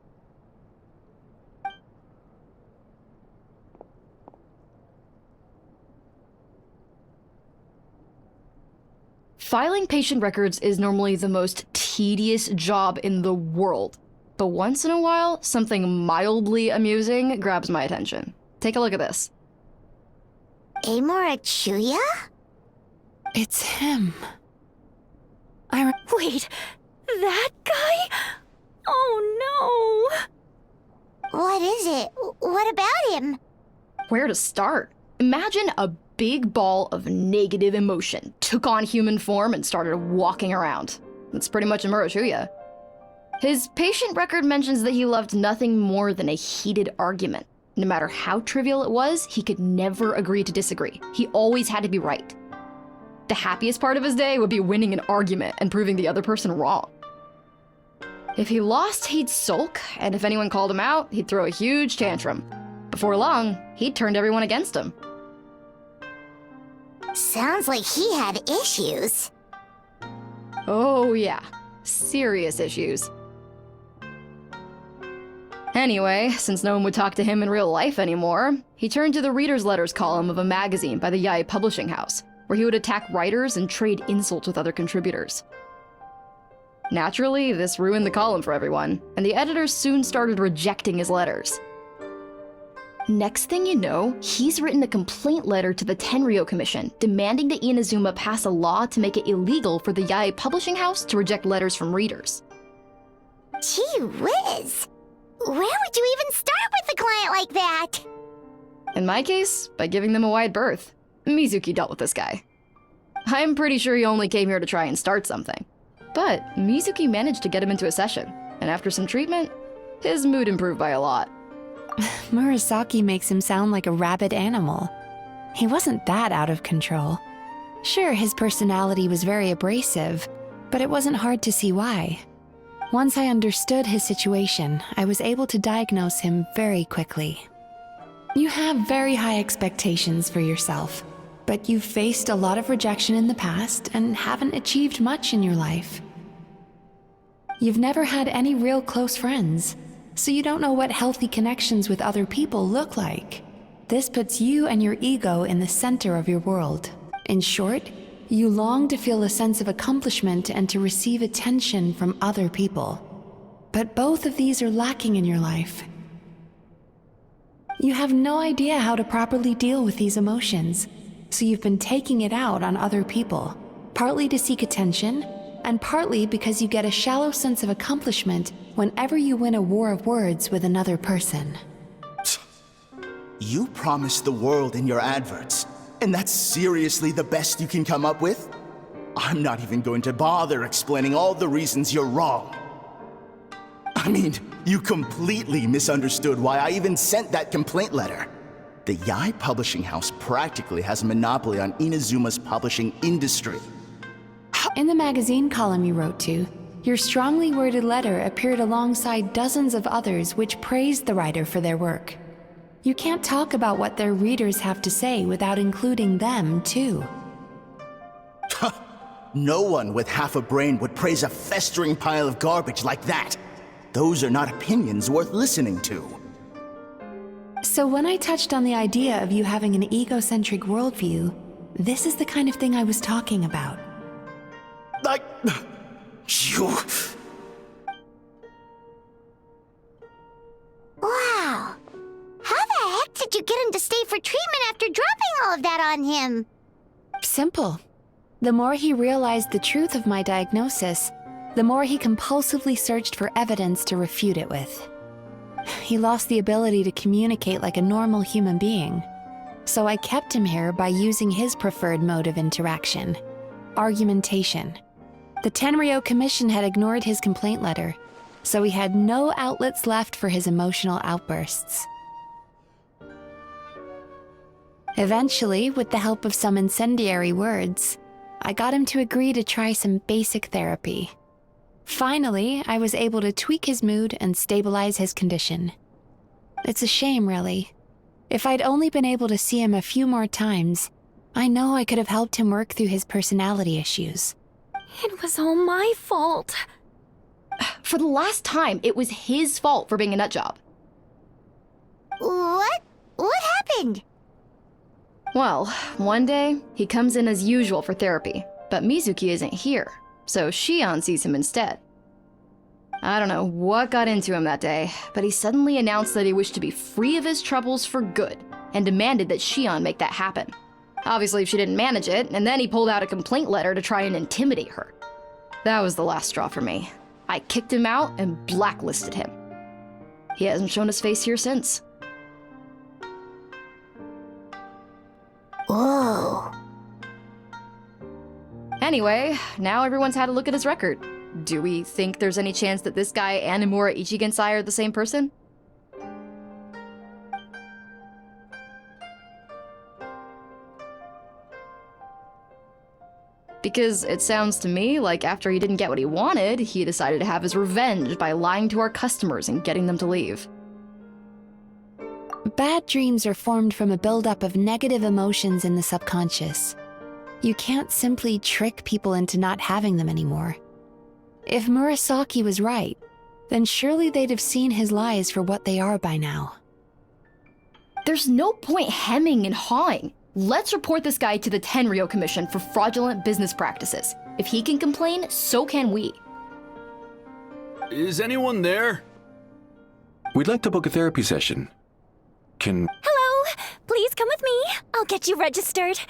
Filing patient records is normally the most tedious job in the world. But once in a while, something mildly amusing grabs my attention. Take a look at this. Amura Chuya? It's him. Wait, that guy? Oh no! What is it? What about him? Where to start? Imagine a big ball of negative emotion took on human form and started walking around. That's pretty much Murashuya. His patient record mentions that he loved nothing more than a heated argument. No matter how trivial it was, he could never agree to disagree. He always had to be right. The happiest part of his day would be winning an argument and proving the other person wrong. If he lost, he'd sulk, and if anyone called him out, he'd throw a huge tantrum. Before long, he'd turned everyone against him. Sounds like he had issues. Oh yeah, serious issues. Anyway, since no one would talk to him in real life anymore, he turned to the reader's letters column of a magazine by the Yai Publishing House, where he would attack writers and trade insults with other contributors. Naturally, this ruined the column for everyone, and the editors soon started rejecting his letters. Next thing you know, he's written a complaint letter to the Tenryo Commission demanding that Inazuma pass a law to make it illegal for the Yai Publishing House to reject letters from readers. Gee whiz! Where would you even start with a client like that? In my case, by giving them a wide berth. Mizuki dealt with this guy. I'm pretty sure he only came here to try and start something. But Mizuki managed to get him into a session, and after some treatment, his mood improved by a lot. Murasaki makes him sound like a rabid animal. He wasn't that out of control. Sure, his personality was very abrasive, but it wasn't hard to see why. Once I understood his situation, I was able to diagnose him very quickly. You have very high expectations for yourself, but you've faced a lot of rejection in the past and haven't achieved much in your life. You've never had any real close friends, so you don't know what healthy connections with other people look like. This puts you and your ego in the center of your world. In short, you long to feel a sense of accomplishment and to receive attention from other people. But both of these are lacking in your life. You have no idea how to properly deal with these emotions, so you've been taking it out on other people, partly to seek attention, and partly because you get a shallow sense of accomplishment whenever you win a war of words with another person. You promised the world in your adverts, and that's seriously the best you can come up with? I'm not even going to bother explaining all the reasons you're wrong. I mean, you completely misunderstood why I even sent that complaint letter. The Yai Publishing House practically has a monopoly on Inazuma's publishing industry. In the magazine column you wrote to, your strongly worded letter appeared alongside dozens of others which praised the writer for their work. You can't talk about what their readers have to say without including them, too. No one with half a brain would praise a festering pile of garbage like that. Those are not opinions worth listening to. So when I touched on the idea of you having an egocentric worldview, this is the kind of thing I was talking about. Like... you... Wow. How the heck did you get him to stay for treatment after dropping all of that on him? Simple. The more he realized the truth of my diagnosis, the more he compulsively searched for evidence to refute it with. He lost the ability to communicate like a normal human being. So I kept him here by using his preferred mode of interaction: argumentation. The Tenryo Commission had ignored his complaint letter, so he had no outlets left for his emotional outbursts. Eventually, with the help of some incendiary words, I got him to agree to try some basic therapy. Finally, I was able to tweak his mood and stabilize his condition. It's a shame, really. If I'd only been able to see him a few more times, I know I could have helped him work through his personality issues. It was all my fault. For the last time, it was his fault for being a nutjob. What? What happened? Well, one day, he comes in as usual for therapy, but Mizuki isn't here, so Shion sees him instead. I don't know what got into him that day, but he suddenly announced that he wished to be free of his troubles for good, and demanded that Shion make that happen. Obviously, she didn't manage it, and then he pulled out a complaint letter to try and intimidate her. That was the last straw for me. I kicked him out and blacklisted him. He hasn't shown his face here since. Whoa. Anyway, now everyone's had a look at his record. Do we think there's any chance that this guy and Imura Ichigensai are the same person? Because it sounds to me like after he didn't get what he wanted, he decided to have his revenge by lying to our customers and getting them to leave. Bad dreams are formed from a buildup of negative emotions in the subconscious. You can't simply trick people into not having them anymore. If Murasaki was right, then surely they'd have seen his lies for what they are by now. There's no point hemming and hawing. Let's report this guy to the Tenryo Commission for fraudulent business practices. If he can complain, so can we. Is anyone there? We'd like to book a therapy session. Can... Hello! Please come with me. I'll get you registered.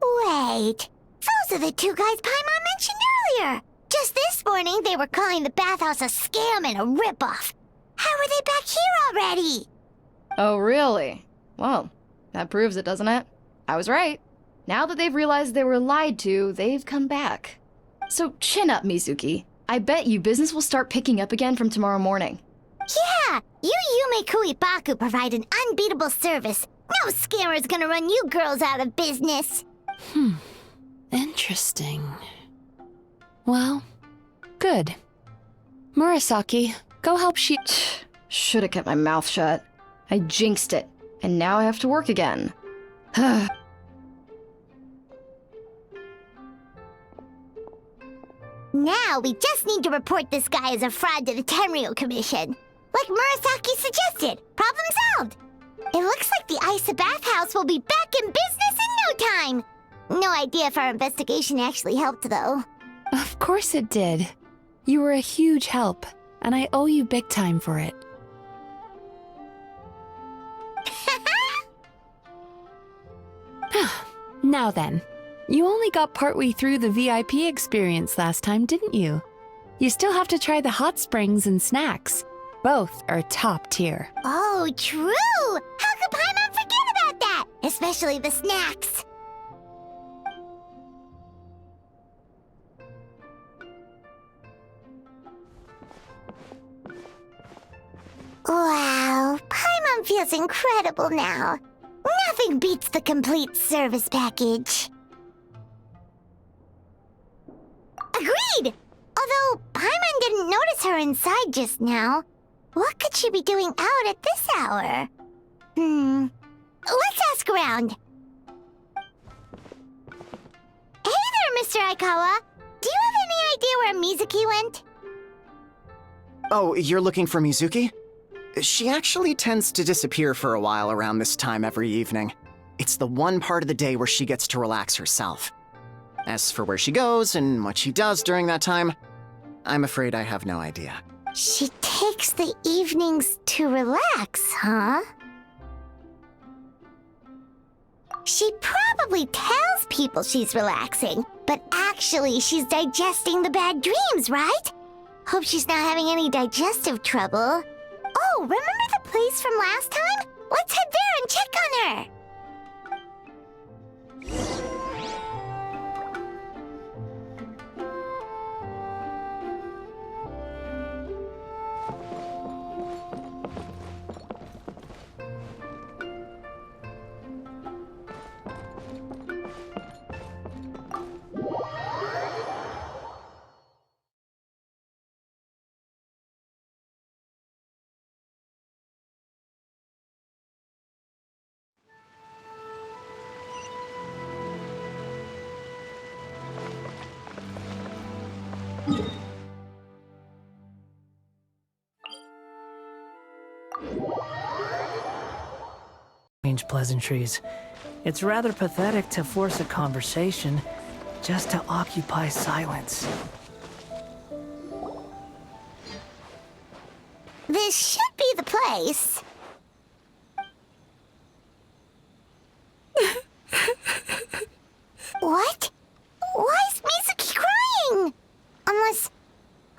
Wait. Those are the two guys Paimon mentioned earlier. Just this morning, they were calling the bathhouse a scam and a ripoff. How are they back here already? Oh, really? Well, that proves it, doesn't it? I was right. Now that they've realized they were lied to, they've come back. So chin up, Mizuki. I bet you business will start picking up again from tomorrow morning. Yeah, you Yume Baku provide an unbeatable service. No scammer's gonna run you girls out of business. Interesting. Well, good. Murasaki, go help Should have kept my mouth shut. I jinxed it, and now I have to work again. Now we just need to report this guy as a fraud to the Tenryo Commission. Like Murasaki suggested. Problem solved. It looks like the Isa bathhouse will be back in business in no time. No idea if our investigation actually helped, though. Of course it did. You were a huge help, and I owe you big time for it. Now then, you only got partway through the VIP experience last time, didn't you? You still have to try the hot springs and snacks. Both are top tier. Oh, true! How could Paimon forget about that? Especially the snacks. Wow, Paimon feels incredible now. Nothing beats the complete service package. Agreed! Although Paimon didn't notice her inside just now. What could she be doing out at this hour? Let's ask around. Hey there, Mr. Aikawa. Do you have any idea where Mizuki went? Oh, you're looking for Mizuki? She actually tends to disappear for a while around this time every evening. It's the one part of the day where she gets to relax herself. As for where she goes and what she does during that time, I'm afraid I have no idea. She takes the evenings to relax, huh? She probably tells people she's relaxing, but actually she's digesting the bad dreams, right? Hope she's not having any digestive trouble. Oh, remember the place from last time? Let's head there and check on her! Strange pleasantries. It's rather pathetic to force a conversation just to occupy silence. This should be the place. What? Why is Mizuki crying? Unless...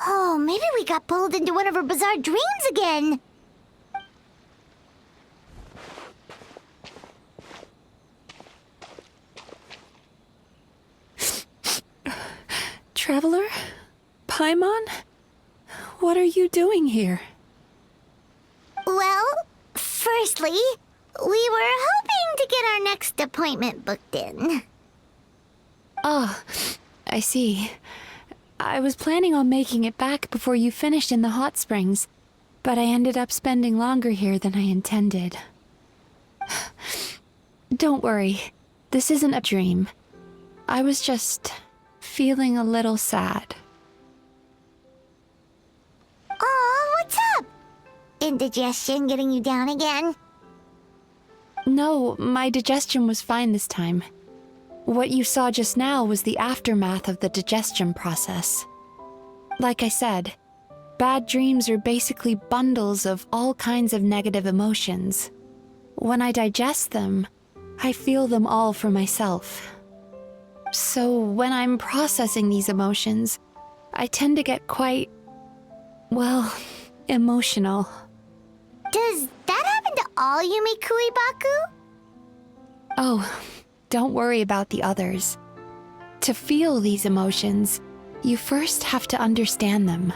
Oh, maybe we got pulled into one of her bizarre dreams again. Traveler? Paimon? What are you doing here? Well, firstly, we were hoping to get our next appointment booked in. Oh, I see. I was planning on making it back before you finished in the hot springs, but I ended up spending longer here than I intended. Don't worry, this isn't a dream. I was just feeling a little sad. Oh, what's up? Indigestion getting you down again? No, my digestion was fine this time. What you saw just now was the aftermath of the digestion process. Like I said, bad dreams are basically bundles of all kinds of negative emotions. When I digest them, I feel them all for myself. So when I'm processing these emotions, I tend to get quite, well, emotional. Does that happen to all Yumikui Baku? Oh, don't worry about the others. To feel these emotions, you first have to understand them.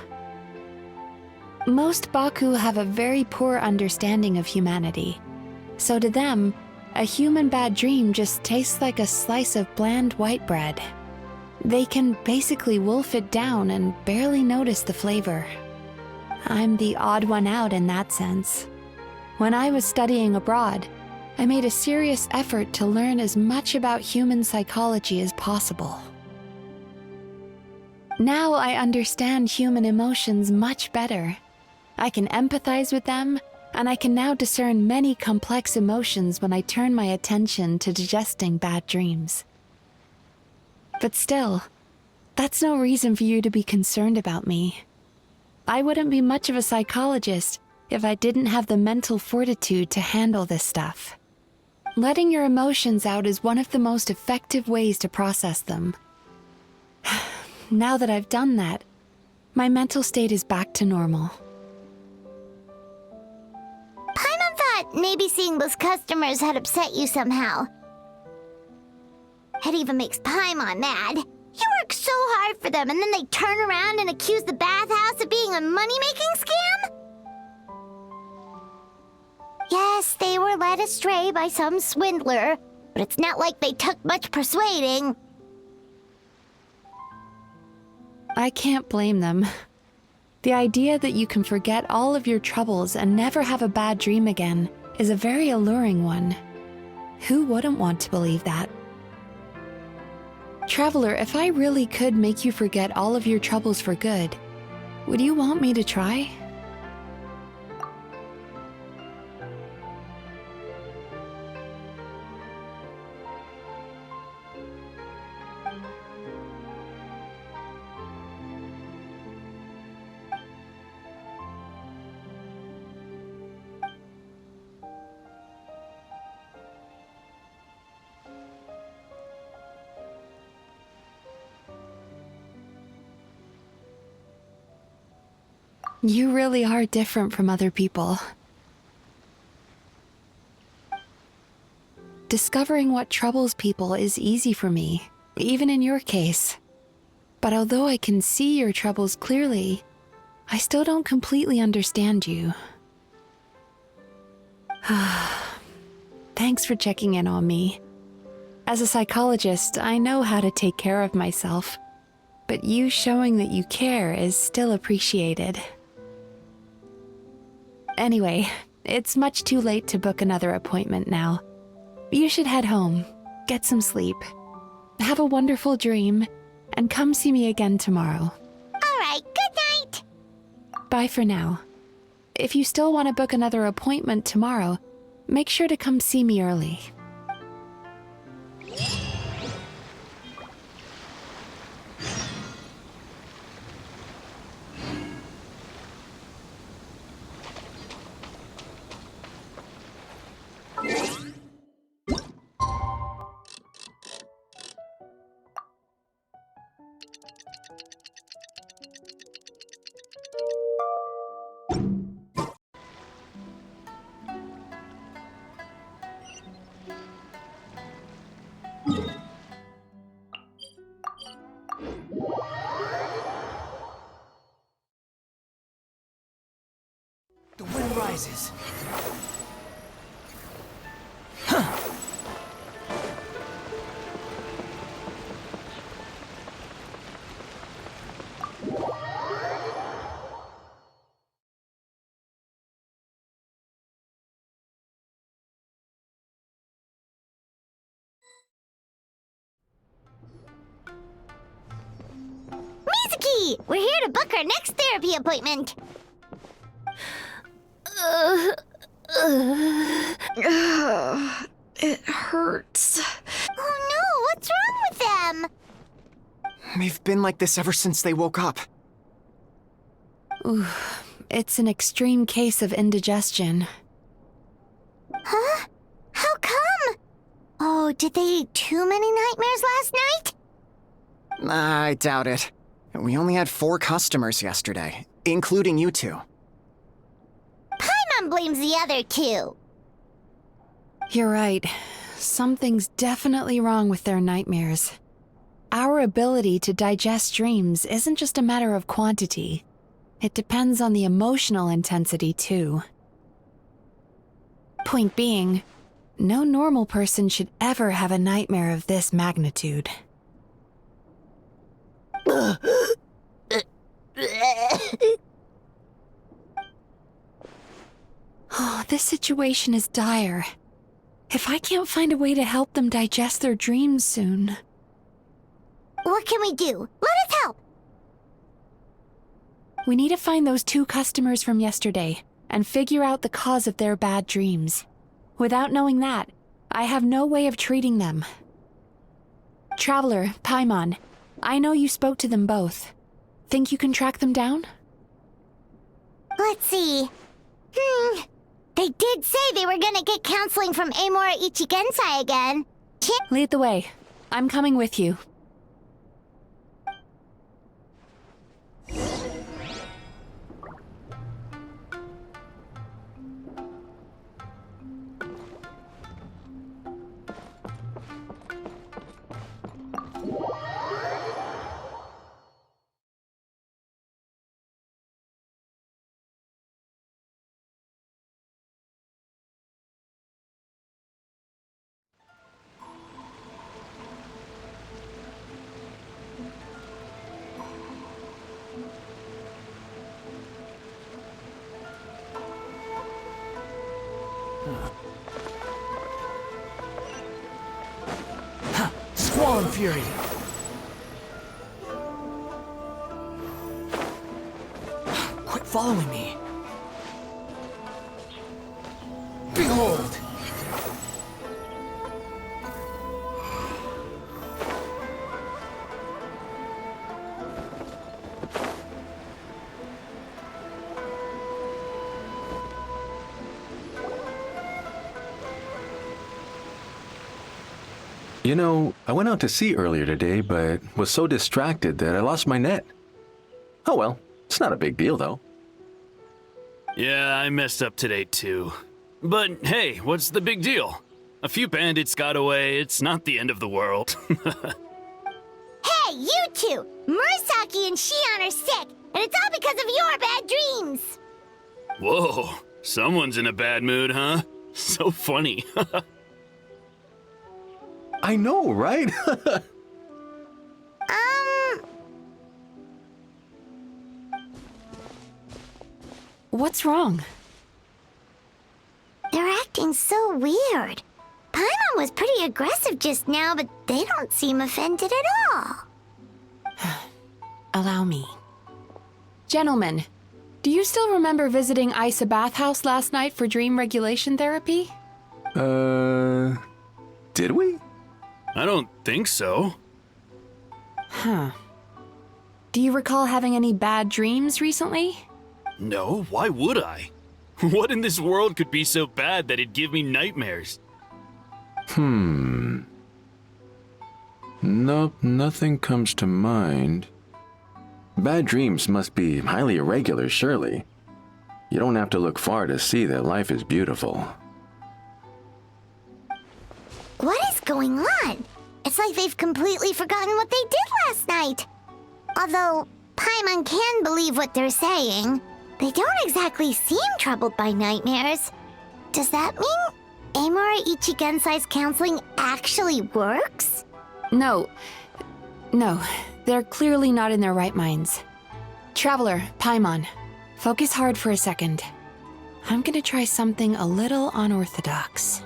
Most Baku have a very poor understanding of humanity. So to them, a human bad dream just tastes like a slice of bland white bread. They can basically wolf it down and barely notice the flavor. I'm the odd one out in that sense. When I was studying abroad, I made a serious effort to learn as much about human psychology as possible. Now I understand human emotions much better. I can empathize with them, and I can now discern many complex emotions when I turn my attention to digesting bad dreams. But still, that's no reason for you to be concerned about me. I wouldn't be much of a psychologist if I didn't have the mental fortitude to handle this stuff. Letting your emotions out is one of the most effective ways to process them. Now that I've done that, my mental state is back to normal. Paimon thought maybe seeing those customers had upset you somehow. It even makes Paimon mad. You work so hard for them and then they turn around and accuse the bathhouse of being a money-making scam? Yes, they were led astray by some swindler, but it's not like they took much persuading. I can't blame them. The idea that you can forget all of your troubles and never have a bad dream again is a very alluring one. Who wouldn't want to believe that? Traveler, if I really could make you forget all of your troubles for good, would you want me to try? You really are different from other people. Discovering what troubles people is easy for me, even in your case. But although I can see your troubles clearly, I still don't completely understand you. Thanks for checking in on me. As a psychologist, I know how to take care of myself, but you showing that you care is still appreciated. Anyway, it's much too late to book another appointment now. You should head home, get some sleep, have a wonderful dream, and come see me again tomorrow. All right, good night. Bye for now. If you still want to book another appointment tomorrow, make sure to come see me early. surprises. Mizuki! We're here to book our next therapy appointment. It hurts. Oh no, what's wrong with them? They've been like this ever since they woke up. Ooh, it's an extreme case of indigestion. Huh? How come? Oh, did they eat too many nightmares last night? I doubt it. We only had 4 customers yesterday, including you two. Paimon blames the other 2. You're right. Something's definitely wrong with their nightmares. Our ability to digest dreams isn't just a matter of quantity. It depends on the emotional intensity, too. Point being, no normal person should ever have a nightmare of this magnitude. Oh, this situation is dire. If I can't find a way to help them digest their dreams soon... What can we do? Let us help! We need to find those 2 customers from yesterday and figure out the cause of their bad dreams. Without knowing that, I have no way of treating them. Traveler, Paimon, I know you spoke to them both. Think you can track them down? Let's see. They did say they were gonna get counseling from Amora Ichigensai again. Lead the way. I'm coming with you. Squall Fury! Quit following me! Behold! You know, I went out to sea earlier today, but was so distracted that I lost my net. Oh well, it's not a big deal though. Yeah, I messed up today too. But hey, what's the big deal? A few bandits got away, it's not the end of the world. Hey, you 2! Murasaki and Shion are sick, and it's all because of your bad dreams! Whoa, someone's in a bad mood, huh? So funny. I know, right? What's wrong? They're acting so weird. Paimon was pretty aggressive just now, but they don't seem offended at all. Allow me. Gentlemen, do you still remember visiting Isa Bathhouse last night for dream regulation therapy? Did we? I don't think so. Huh. Do you recall having any bad dreams recently? No, why would I? What in this world could be so bad that it'd give me nightmares? Nope, nothing comes to mind. Bad dreams must be highly irregular, surely. You don't have to look far to see that life is beautiful. What is going on? It's like they've completely forgotten what they did last night. Although, Paimon can believe what they're saying. They don't exactly seem troubled by nightmares. Does that mean Amura Ichigensai's counseling actually works? No. No, they're clearly not in their right minds. Traveler, Paimon, focus hard for a second. I'm gonna try something a little unorthodox.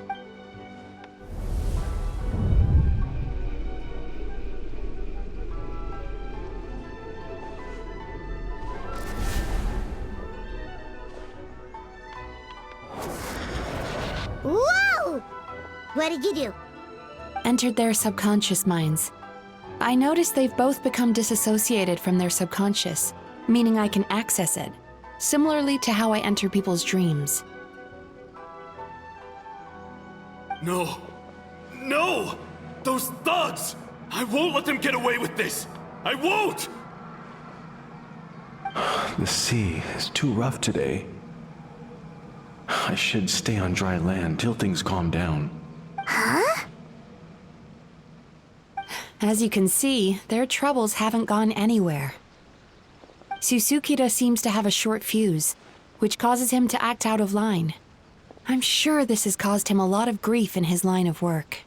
Whoa! What did you do? Entered their subconscious minds. I noticed they've both become disassociated from their subconscious, meaning I can access it, similarly to how I enter people's dreams. No. No! Those thugs! I won't let them get away with this! I won't! The sea is too rough today. I should stay on dry land till things calm down. Huh? As you can see, their troubles haven't gone anywhere. Susukida seems to have a short fuse, which causes him to act out of line. I'm sure this has caused him a lot of grief in his line of work.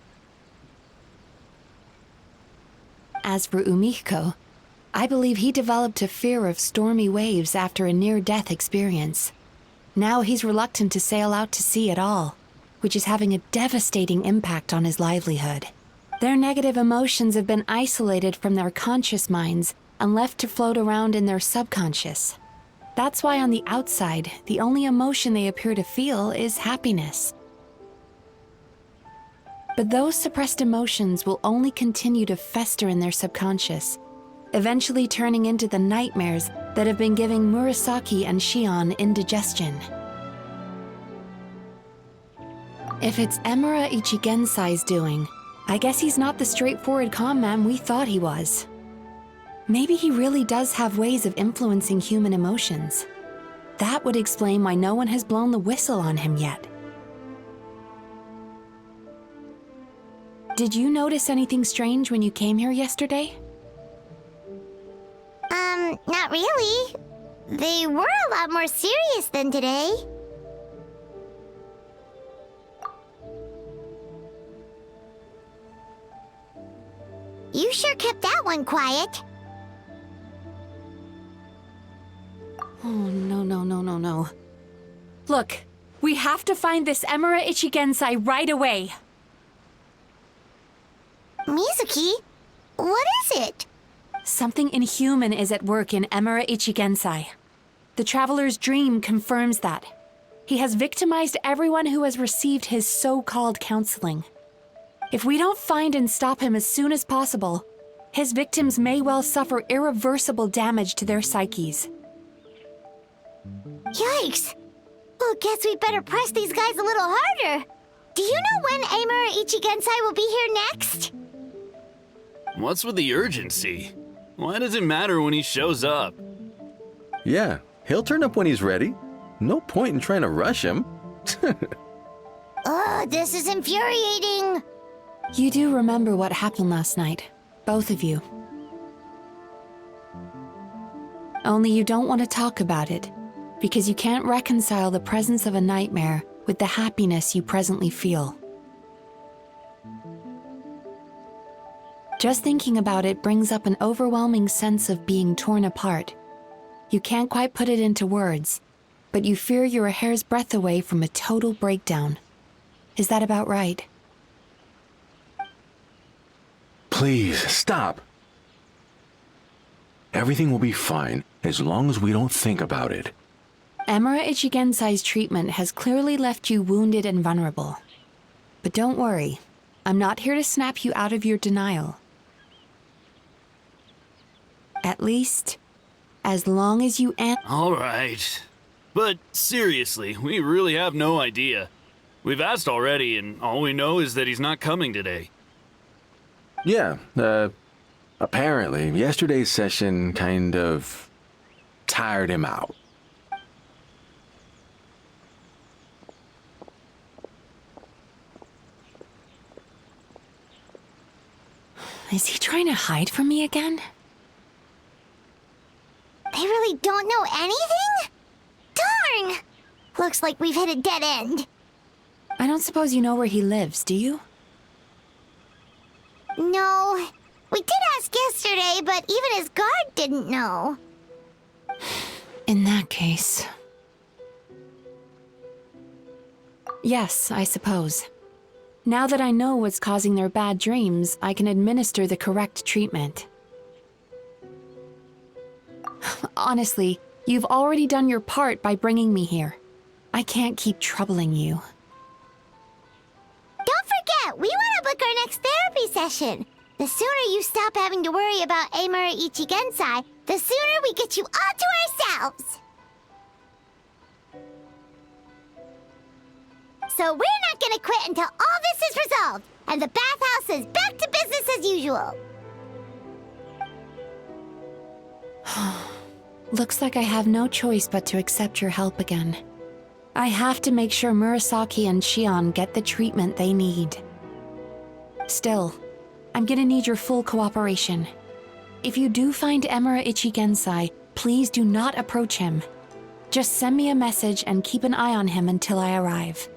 As for Umiko, I believe he developed a fear of stormy waves after a near-death experience. Now he's reluctant to sail out to sea at all, which is having a devastating impact on his livelihood. Their negative emotions have been isolated from their conscious minds and left to float around in their subconscious. That's why on the outside, the only emotion they appear to feel is happiness. But those suppressed emotions will only continue to fester in their subconscious, eventually turning into the nightmares that have been giving Murasaki and Shion indigestion. If it's Emura Ichigensai's doing, I guess he's not the straightforward calm man we thought he was. Maybe he really does have ways of influencing human emotions. That would explain why no one has blown the whistle on him yet. Did you notice anything strange when you came here yesterday? Not really. They were a lot more serious than today. You sure kept that one quiet. Oh, no. Look, we have to find this Emura Ichigensai right away. Mizuki, what is it? Something inhuman is at work in Emura Ichigensai. The Traveler's dream confirms that. He has victimized everyone who has received his so-called counseling. If we don't find and stop him as soon as possible, his victims may well suffer irreversible damage to their psyches. Yikes! Well, guess we better press these guys a little harder. Do you know when Amura Ichigensai will be here next? What's with the urgency? Why does it matter when he shows up? Yeah, he'll turn up when he's ready. No point in trying to rush him. Ugh, this is infuriating. You do remember what happened last night, both of you. Only you don't want to talk about it, because you can't reconcile the presence of a nightmare with the happiness you presently feel. Just thinking about it brings up an overwhelming sense of being torn apart. You can't quite put it into words, but you fear you're a hair's breadth away from a total breakdown. Is that about right? Please, stop. Everything will be fine as long as we don't think about it. Emura Ichigensai's treatment has clearly left you wounded and vulnerable. But don't worry, I'm not here to snap you out of your denial. At least, as long as you All right. But seriously, we really have no idea. We've asked already, and all we know is that he's not coming today. Yeah, apparently, yesterday's session kind of tired him out. Is he trying to hide from me again? They really don't know anything? Darn! Looks like we've hit a dead end. I don't suppose you know where he lives, do you? No. We did ask yesterday, but even his guard didn't know. In that case... Yes, I suppose. Now that I know what's causing their bad dreams, I can administer the correct treatment. Honestly, you've already done your part by bringing me here. I can't keep troubling you. Don't forget, we want to book our next therapy session. The sooner you stop having to worry about Amura Ichigensai, the sooner we get you all to ourselves. So we're not gonna quit until all this is resolved, and the bathhouse is back to business as usual. Looks like I have no choice but to accept your help again. I have to make sure Murasaki and Shion get the treatment they need. Still, I'm gonna need your full cooperation. If you do find Emura Ichigensai, please do not approach him. Just send me a message and keep an eye on him until I arrive.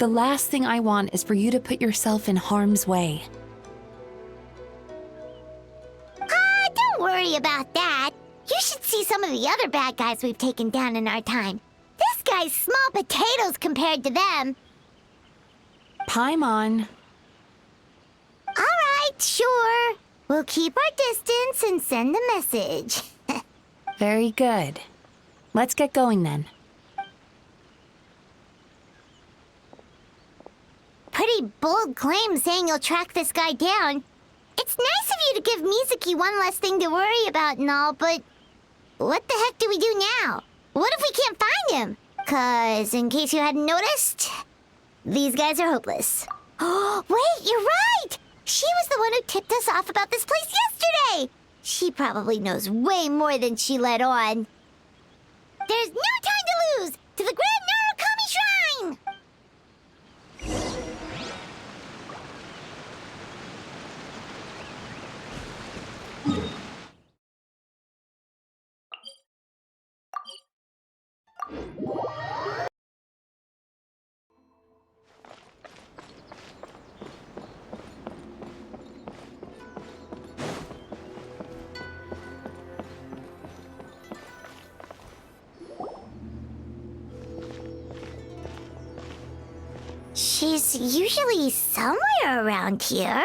The last thing I want is for you to put yourself in harm's way. Don't worry about that. You should see some of the other bad guys we've taken down in our time. This guy's small potatoes compared to them. Paimon. Alright, sure. We'll keep our distance and send the message. Very good. Let's get going then. Pretty bold claim saying you'll track this guy down. It's nice of you to give Mizuki one less thing to worry about and all, but what the heck do we do now? What if we can't find him? 'Cause, in case you hadn't noticed, these guys are hopeless. Oh, wait, you're right! She was the one who tipped us off about this place yesterday! She probably knows way more than she let on. There's no time to lose! To the Grand Narukami Shrine! She's usually somewhere around here.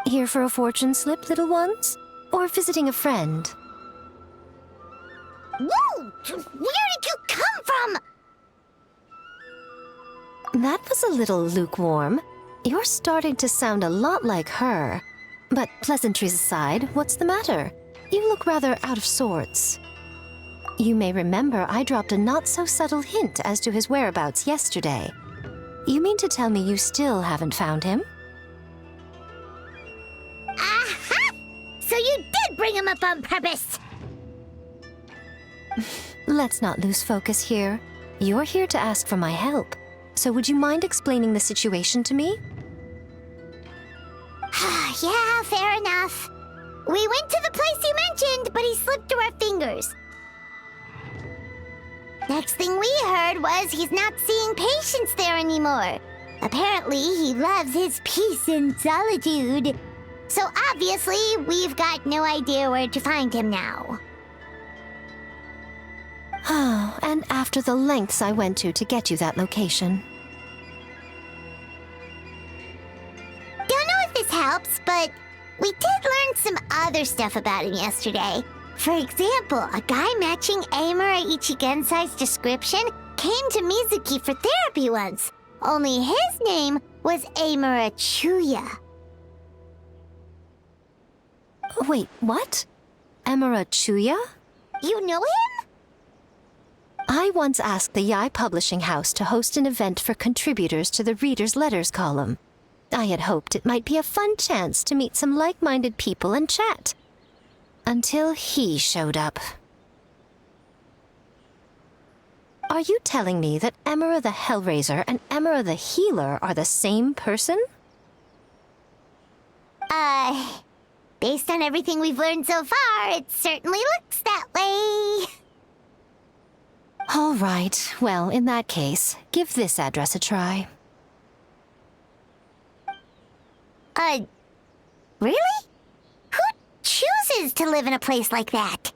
Here for a fortune slip, little ones? Or visiting a friend? Whoa! Where did you come from? That was a little lukewarm. You're starting to sound a lot like her. But pleasantries aside, what's the matter? You look rather out of sorts. You may remember I dropped a not-so-subtle hint as to his whereabouts yesterday. You mean to tell me you still haven't found him? Aha! So you did bring him up on purpose! Let's not lose focus here. You're here to ask for my help. So would you mind explaining the situation to me? Yeah, fair enough. We went to the place you mentioned, but he slipped through our fingers. Next thing we heard was he's not seeing patients there anymore. Apparently, he loves his peace and solitude. So obviously, we've got no idea where to find him now. Oh, and after the lengths I went to get you that location. Don't know if this helps, but we did learn some other stuff about him yesterday. For example, a guy matching Amura Ichigensai's description came to Mizuki for therapy once. Only his name was Amura Chuya. Wait, what? Amura Chuya? You know him? I once asked the Yai Publishing House to host an event for contributors to the Reader's Letters column. I had hoped it might be a fun chance to meet some like-minded people and chat. Until he showed up. Are you telling me that Emura the Hellraiser and Emura the Healer are the same person? Based on everything we've learned so far, it certainly looks that way. All right, well, in that case, give this address a try. Really? Who chooses to live in a place like that?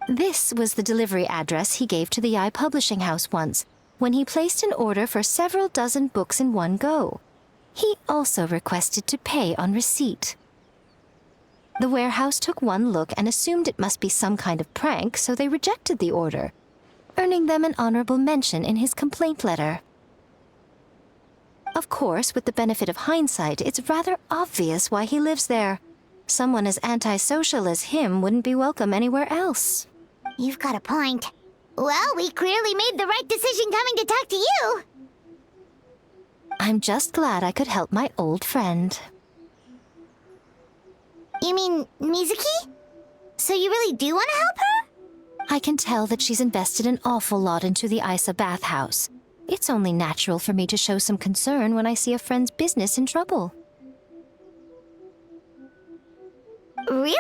This was the delivery address he gave to the publishing house once, when he placed an order for several dozen books in one go. He also requested to pay on receipt. The warehouse took one look and assumed it must be some kind of prank, so they rejected the order, earning them an honorable mention in his complaint letter. Of course, with the benefit of hindsight, it's rather obvious why he lives there. Someone as antisocial as him wouldn't be welcome anywhere else. You've got a point. Well, we clearly made the right decision coming to talk to you. I'm just glad I could help my old friend. You mean Mizuki? So you really do want to help her? I can tell that she's invested an awful lot into the Isa bathhouse. It's only natural for me to show some concern when I see a friend's business in trouble. Really?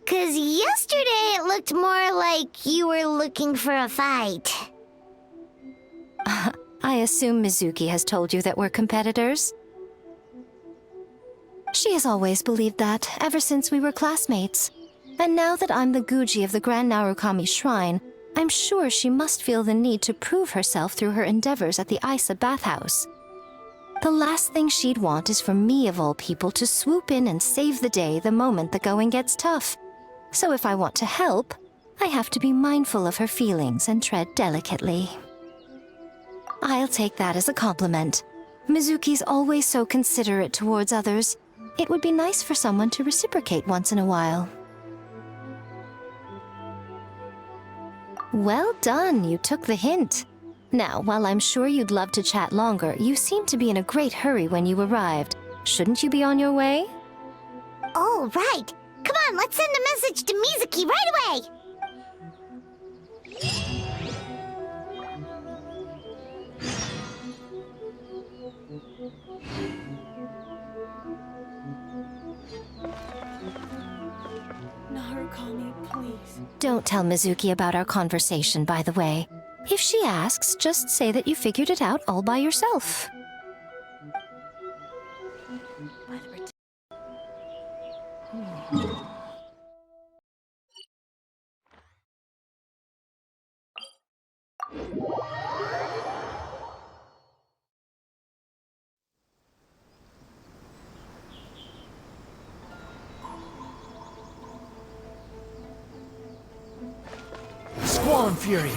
'Cause yesterday it looked more like you were looking for a fight. I assume Mizuki has told you that we're competitors? She has always believed that, ever since we were classmates. And now that I'm the Guji of the Grand Narukami Shrine, I'm sure she must feel the need to prove herself through her endeavors at the Isa bathhouse. The last thing she'd want is for me, of all people, to swoop in and save the day the moment the going gets tough. So if I want to help, I have to be mindful of her feelings and tread delicately. I'll take that as a compliment. Mizuki's always so considerate towards others. It would be nice for someone to reciprocate once in a while. Well done, you took the hint. Now, while I'm sure you'd love to chat longer, you seemed to be in a great hurry when you arrived. Shouldn't you be on your way? Oh, right. Come on, let's send a message to Mizuki right away. Narukami, please. Don't tell Mizuki about our conversation, by the way. If she asks, just say that you figured it out all by yourself. Squall Fury!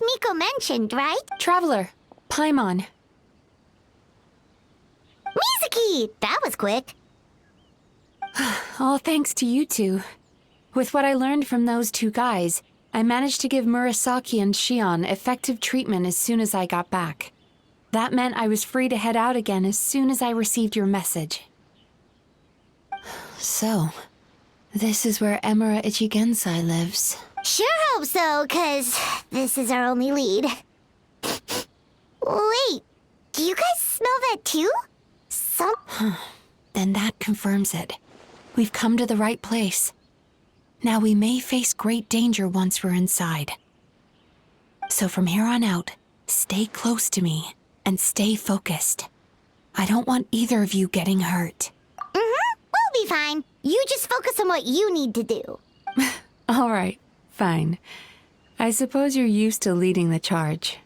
Miko mentioned, right? Traveler, Paimon. Mizuki! That was quick. All thanks to you two. With what I learned from those two guys, I managed to give Murasaki and Shion effective treatment as soon as I got back. That meant I was free to head out again as soon as I received your message. So, this is where Emura Ichigensai lives. Sure hope so, 'cause this is our only lead. Wait, do you guys smell that too? Then that confirms it. We've come to the right place. Now we may face great danger once we're inside. So from here on out, stay close to me and stay focused. I don't want either of you getting hurt. We'll be fine. You just focus on what you need to do. All right, fine. I suppose you're used to leading the charge.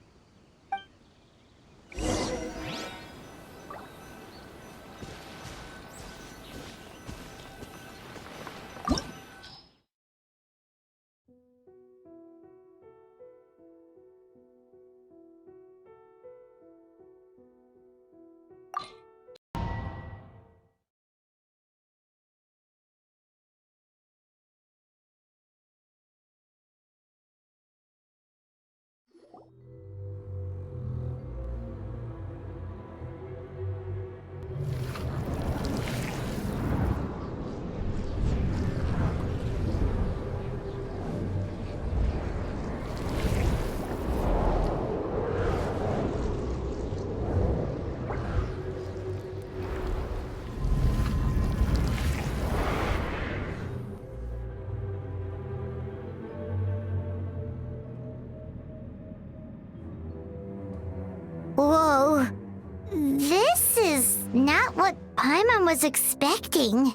Paimon was expecting.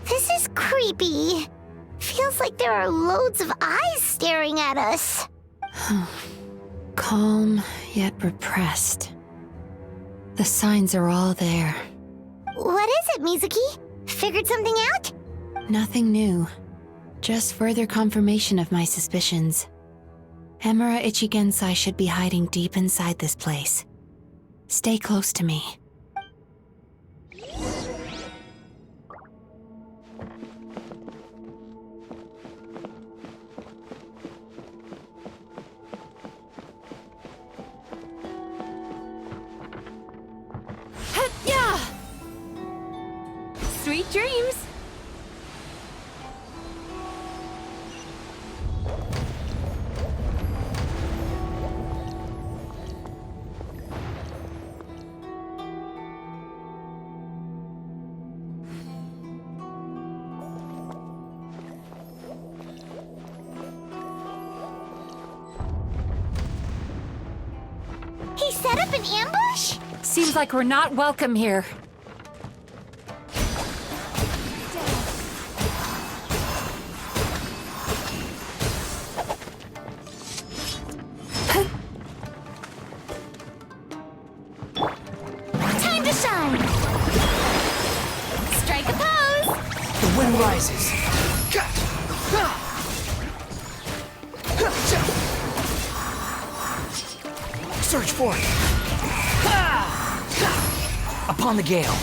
This is creepy. Feels like there are loads of eyes staring at us. Calm, yet repressed. The signs are all there. What is it, Mizuki? Figured something out? Nothing new. Just further confirmation of my suspicions. Emura Ichigensai should be hiding deep inside this place. Stay close to me. Yeah. Sweet dreams. He set up an ambush? Seems like we're not welcome here. Time to shine! Strike a pose! The wind rises. Search for it. Upon the gale.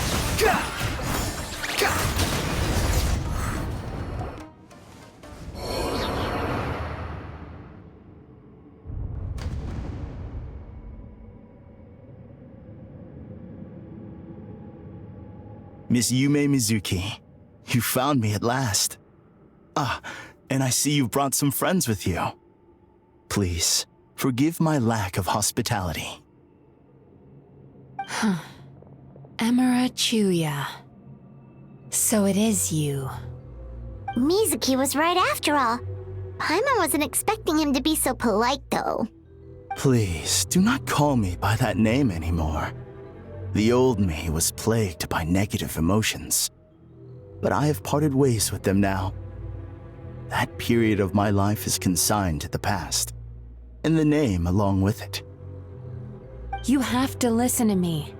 Miss Yumemizuki, you found me at last. Ah, and I see you've brought some friends with you. Please, forgive my lack of hospitality. Emura Chuya. So it is you. Mizuki was right after all. Paimon wasn't expecting him to be so polite, though. Please, do not call me by that name anymore. The old me was plagued by negative emotions, but I have parted ways with them now. That period of my life is consigned to the past, and the name along with it. You have to listen to me.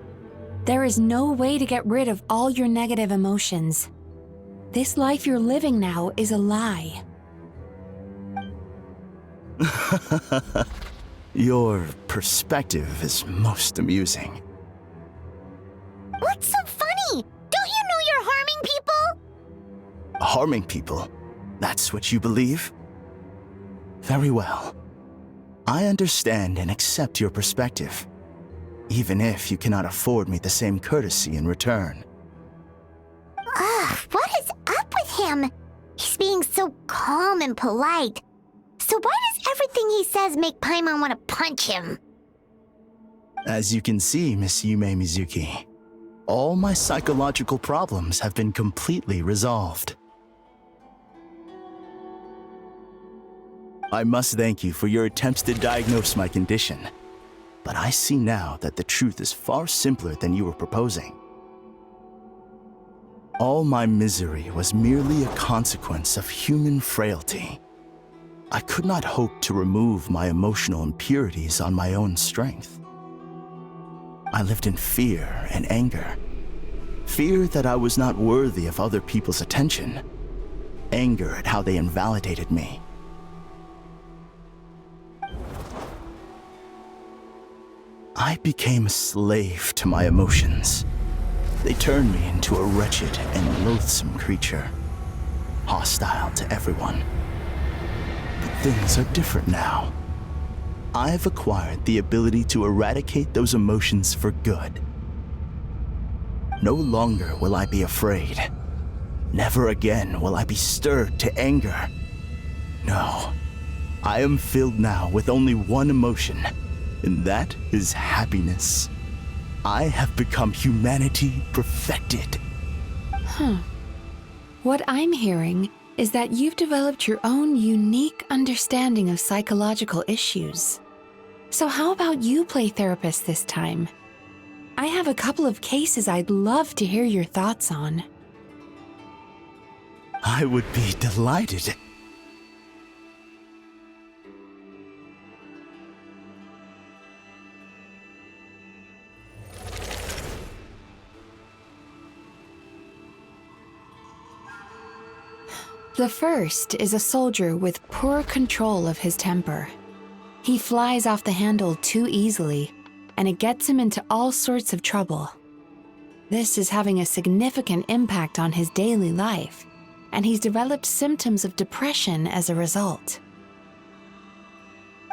There is no way to get rid of all your negative emotions. This life you're living now is a lie. Your perspective is most amusing. What's so funny? Don't you know you're harming people? Harming people? That's what you believe? Very well. I understand and accept your perspective, even if you cannot afford me the same courtesy in return. What is up with him? He's being so calm and polite. So why does everything he says make Paimon want to punch him? As you can see, Miss Yumemizuki, all my psychological problems have been completely resolved. I must thank you for your attempts to diagnose my condition, but I see now that the truth is far simpler than you were proposing. All my misery was merely a consequence of human frailty. I could not hope to remove my emotional impurities on my own strength. I lived in fear and anger. Fear that I was not worthy of other people's attention. Anger at how they invalidated me. I became a slave to my emotions. They turned me into a wretched and loathsome creature, hostile to everyone. But things are different now. I've acquired the ability to eradicate those emotions for good. No longer will I be afraid. Never again will I be stirred to anger. No, I am filled now with only one emotion, and that is happiness. I have become humanity perfected. What I'm hearing is that you've developed your own unique understanding of psychological issues. So how about you play therapist this time? I have a couple of cases I'd love to hear your thoughts on. I would be delighted. The first is a soldier with poor control of his temper. He flies off the handle too easily, and it gets him into all sorts of trouble. This is having a significant impact on his daily life, and he's developed symptoms of depression as a result.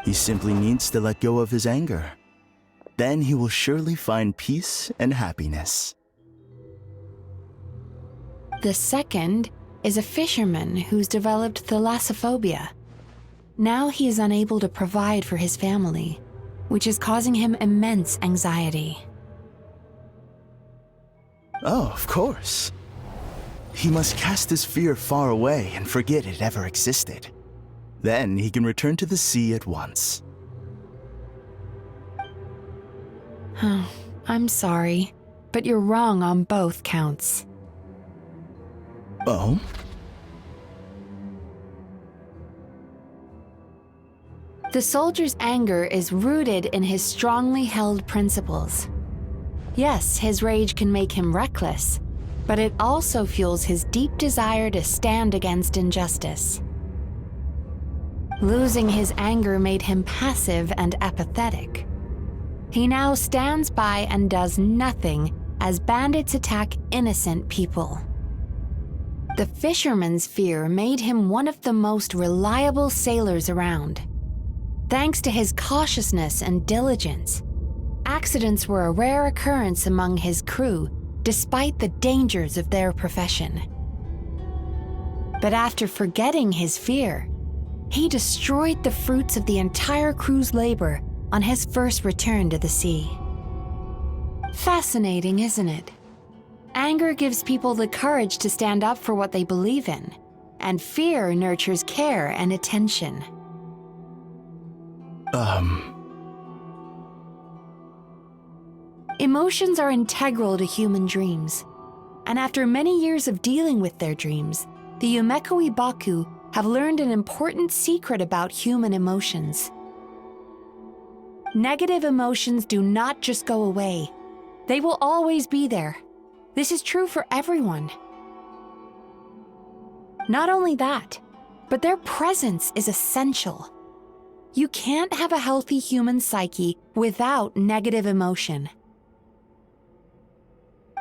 He simply needs to let go of his anger. Then he will surely find peace and happiness. The second is a fisherman who's developed thalassophobia. Now he is unable to provide for his family, which is causing him immense anxiety. Oh, of course. He must cast his fear far away and forget it ever existed. Then he can return to the sea at once. I'm sorry, but you're wrong on both counts. Oh? The soldier's anger is rooted in his strongly held principles. Yes, his rage can make him reckless, but it also fuels his deep desire to stand against injustice. Losing his anger made him passive and apathetic. He now stands by and does nothing as bandits attack innocent people. The fisherman's fear made him one of the most reliable sailors around. Thanks to his cautiousness and diligence, accidents were a rare occurrence among his crew, despite the dangers of their profession. But after forgetting his fear, he destroyed the fruits of the entire crew's labor on his first return to the sea. Fascinating, isn't it? Anger gives people the courage to stand up for what they believe in, and fear nurtures care and attention. Emotions are integral to human dreams, and after many years of dealing with their dreams, the Yumemizuki have learned an important secret about human emotions. Negative emotions do not just go away. They will always be there. This is true for everyone. Not only that, but their presence is essential. You can't have a healthy human psyche without negative emotion.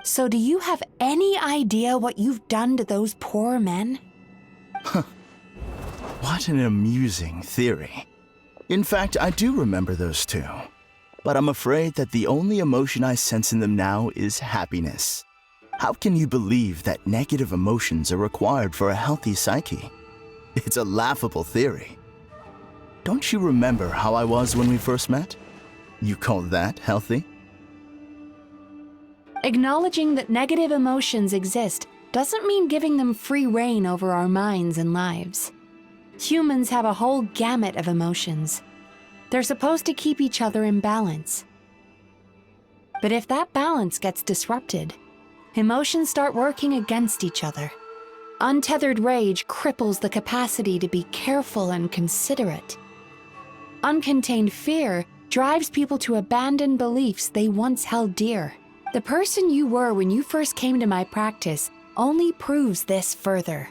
So do you have any idea what you've done to those poor men? What an amusing theory. In fact, I do remember those two. But I'm afraid that the only emotion I sense in them now is happiness. How can you believe that negative emotions are required for a healthy psyche? It's a laughable theory. Don't you remember how I was when we first met? You call that healthy? Acknowledging that negative emotions exist doesn't mean giving them free rein over our minds and lives. Humans have a whole gamut of emotions. They're supposed to keep each other in balance. But if that balance gets disrupted, emotions start working against each other. Untethered rage cripples the capacity to be careful and considerate. Uncontained fear drives people to abandon beliefs they once held dear. The person you were when you first came to my practice only proves this further.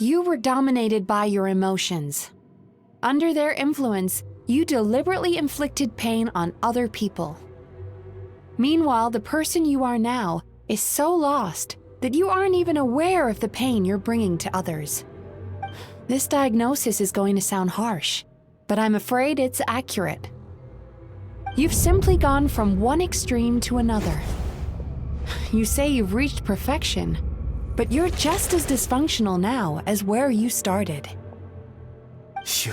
You were dominated by your emotions. Under their influence, you deliberately inflicted pain on other people. Meanwhile, the person you are now is so lost that you aren't even aware of the pain you're bringing to others. This diagnosis is going to sound harsh, but I'm afraid it's accurate. You've simply gone from one extreme to another. You say you've reached perfection, but you're just as dysfunctional now as where you started. Phew.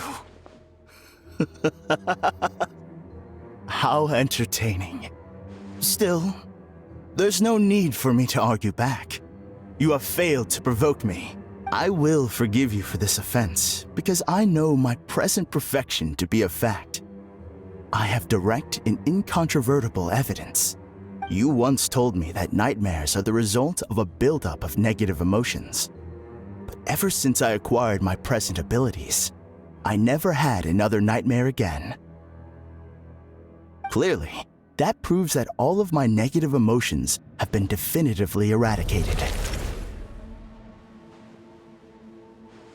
How entertaining. Still, there's no need for me to argue back. You have failed to provoke me, I will forgive you for this offense, because I know my present perfection to be a fact. I have direct and incontrovertible evidence. You once told me that nightmares are the result of a buildup of negative emotions. But ever since I acquired my present abilities, I never had another nightmare again. Clearly, that proves that all of my negative emotions have been definitively eradicated.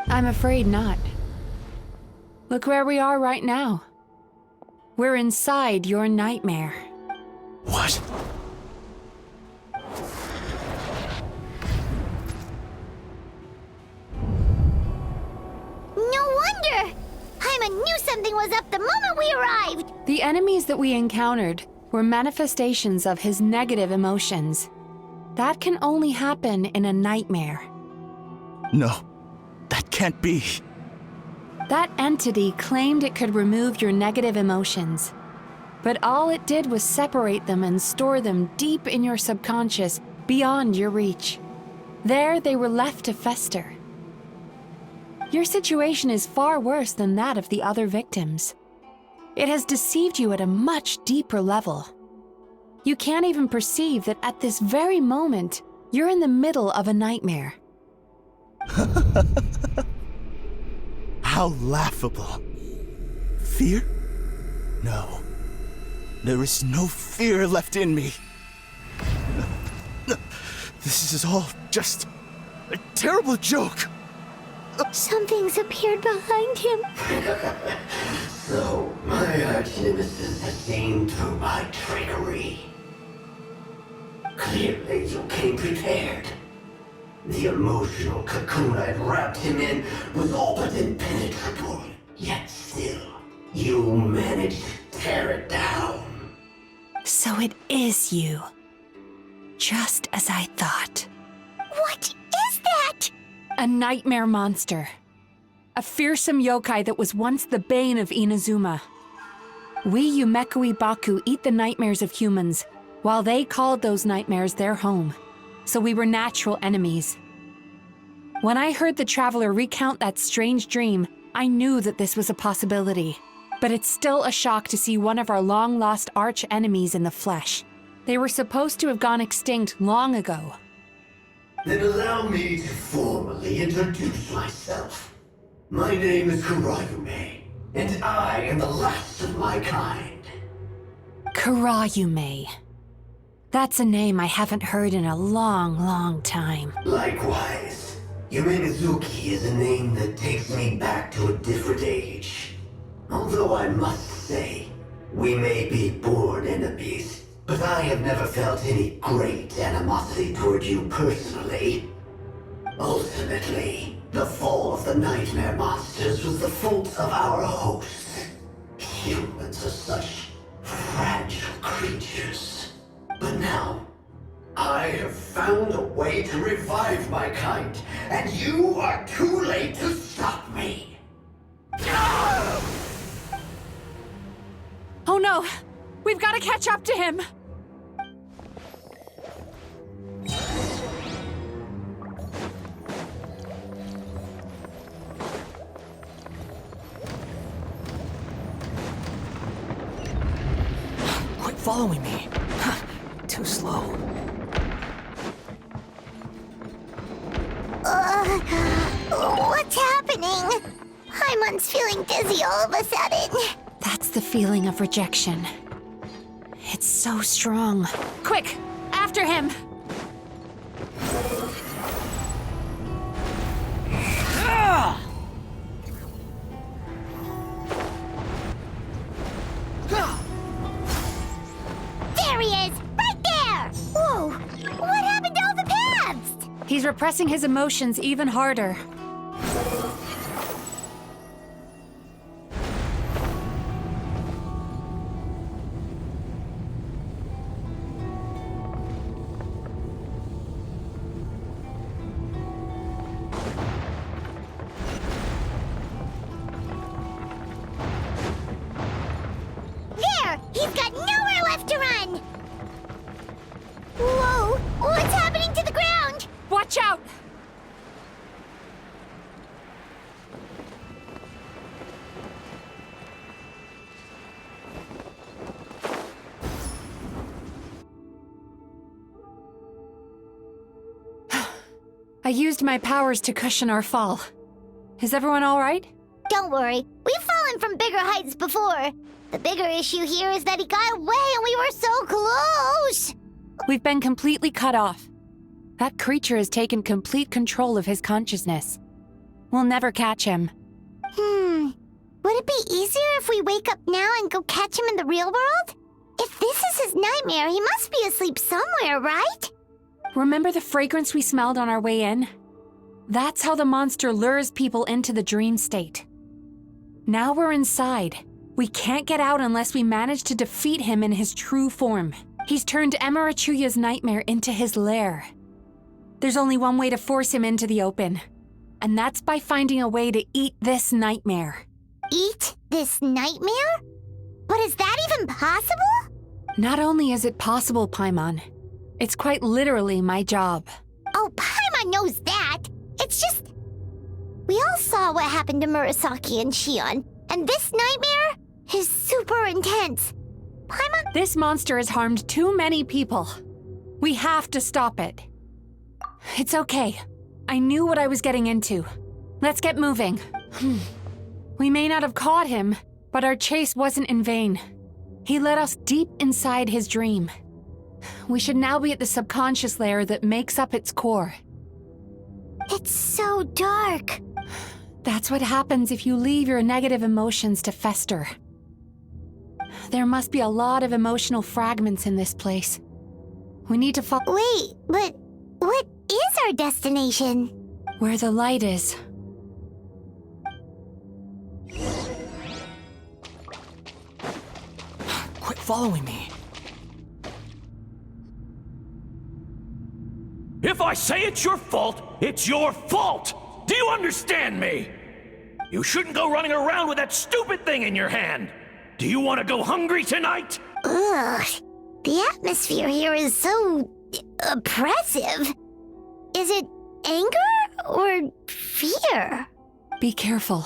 I'm afraid not. Look where we are right now. We're inside your nightmare. What? No wonder! Paimon knew something was up the moment we arrived! The enemies that we encountered were manifestations of his negative emotions. That can only happen in a nightmare. No, that can't be. That entity claimed it could remove your negative emotions. But all it did was separate them and store them deep in your subconscious, beyond your reach. There they were left to fester. Your situation is far worse than that of the other victims. It has deceived you at a much deeper level. You can't even perceive that at this very moment, you're in the middle of a nightmare. How laughable. Fear? No. There is no fear left in me. This is all just a terrible joke. Something's appeared behind him. So, my arch-nemesis has seen through my trickery. Clearly, you came prepared. The emotional cocoon I'd wrapped him in was all but impenetrable. Yet still, you managed to tear it down. So it is you. Just as I thought. What is that? A nightmare monster. A fearsome yokai that was once the bane of Inazuma. We Yumekui Baku eat the nightmares of humans, while they called those nightmares their home. So we were natural enemies. When I heard the traveler recount that strange dream, I knew that this was a possibility. But it's still a shock to see one of our long-lost arch-enemies in the flesh. They were supposed to have gone extinct long ago. Then allow me to formally introduce myself. My name is Kurayume, and I am the last of my kind. Kurayume. That's a name I haven't heard in a long, long time. Likewise, Yumemizuki is a name that takes me back to a different age. Although I must say, we may be born enemies, but I have never felt any great animosity toward you personally. Ultimately, the fall of the nightmare monsters was the fault of our hosts. Humans are such fragile creatures. But now, I have found a way to revive my kind, and you are too late to stop me. Oh no! We've got to catch up to him! Quit following me. Too slow. What's happening? Paimon's feeling dizzy all of a sudden. That's the feeling of rejection. It's so strong. Quick! After him! There he is! Right there! Whoa! What happened to all the paths? He's repressing his emotions even harder. There! He's got nowhere left to run! Whoa! What's happening to the ground? Watch out! used my powers to cushion our fall. Is everyone all right? Don't worry, we've fallen from bigger heights before. The bigger issue here is that he got away and we were so close! We've been completely cut off. That creature has taken complete control of his consciousness. We'll never catch him. Would it be easier if we wake up now and go catch him in the real world? If this is his nightmare, he must be asleep somewhere, right? Remember the fragrance we smelled on our way in? That's how the monster lures people into the dream state. Now we're inside. We can't get out unless we manage to defeat him in his true form. He's turned Emarachuya's nightmare into his lair. There's only one way to force him into the open, and that's by finding a way to eat this nightmare. Eat this nightmare? But is that even possible? Not only is it possible, Paimon, it's quite literally my job. Oh, Paimon knows that. It's just... We all saw what happened to Murasaki and Shion, and this nightmare is super intense. Paimon... This monster has harmed too many people. We have to stop it. It's okay. I knew what I was getting into. Let's get moving. We may not have caught him, but our chase wasn't in vain. He led us deep inside his dream. We should now be at the subconscious layer that makes up its core. It's so dark. That's what happens if you leave your negative emotions to fester. There must be a lot of emotional fragments in this place. We need to follow. Wait, but what is our destination? Where the light is. Quit following me. If I say it's your fault, it's your fault! Do you understand me? You shouldn't go running around with that stupid thing in your hand! Do you want to go hungry tonight? Ugh, the atmosphere here is so... oppressive. Is it anger or fear? Be careful.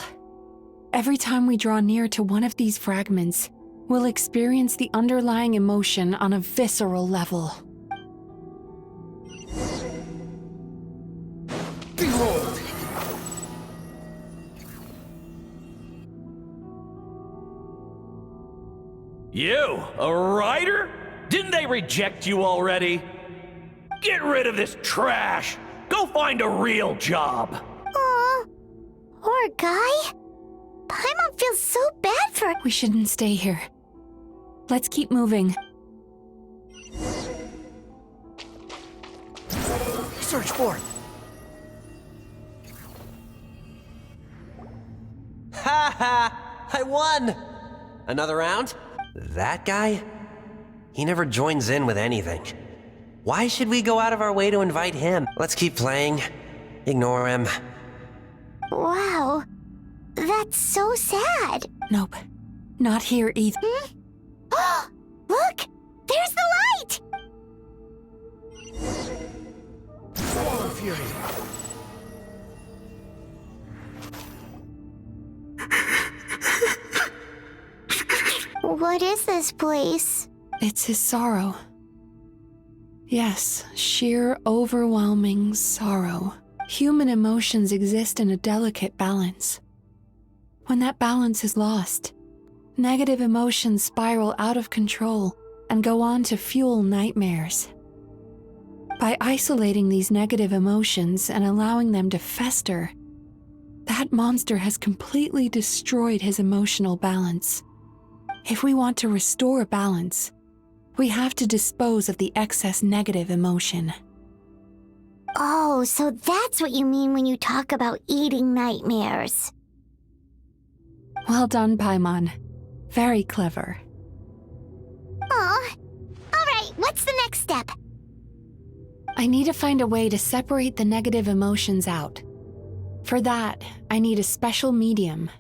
Every time we draw near to one of these fragments, we'll experience the underlying emotion on a visceral level. Behold! You, a writer? Didn't they reject you already? Get rid of this trash! Go find a real job! Aw, poor guy. Paimon feels so bad for... We shouldn't stay here. Let's keep moving. Search for it. Ha ha! I won! Another round? That guy? He never joins in with anything. Why should we go out of our way to invite him? Let's keep playing. Ignore him. Wow, that's so sad. Nope, not here either. Look, there's the light! Swallow Fury. What is this place? It's his sorrow. Yes, sheer overwhelming sorrow. Human emotions exist in a delicate balance. When that balance is lost, negative emotions spiral out of control and go on to fuel nightmares. By isolating these negative emotions and allowing them to fester, that monster has completely destroyed his emotional balance. If we want to restore balance, we have to dispose of the excess negative emotion. Oh, so that's what you mean when you talk about eating nightmares. Well done, Paimon. Very clever. Aw. Alright, what's the next step? I need to find a way to separate the negative emotions out. For that, I need a special medium.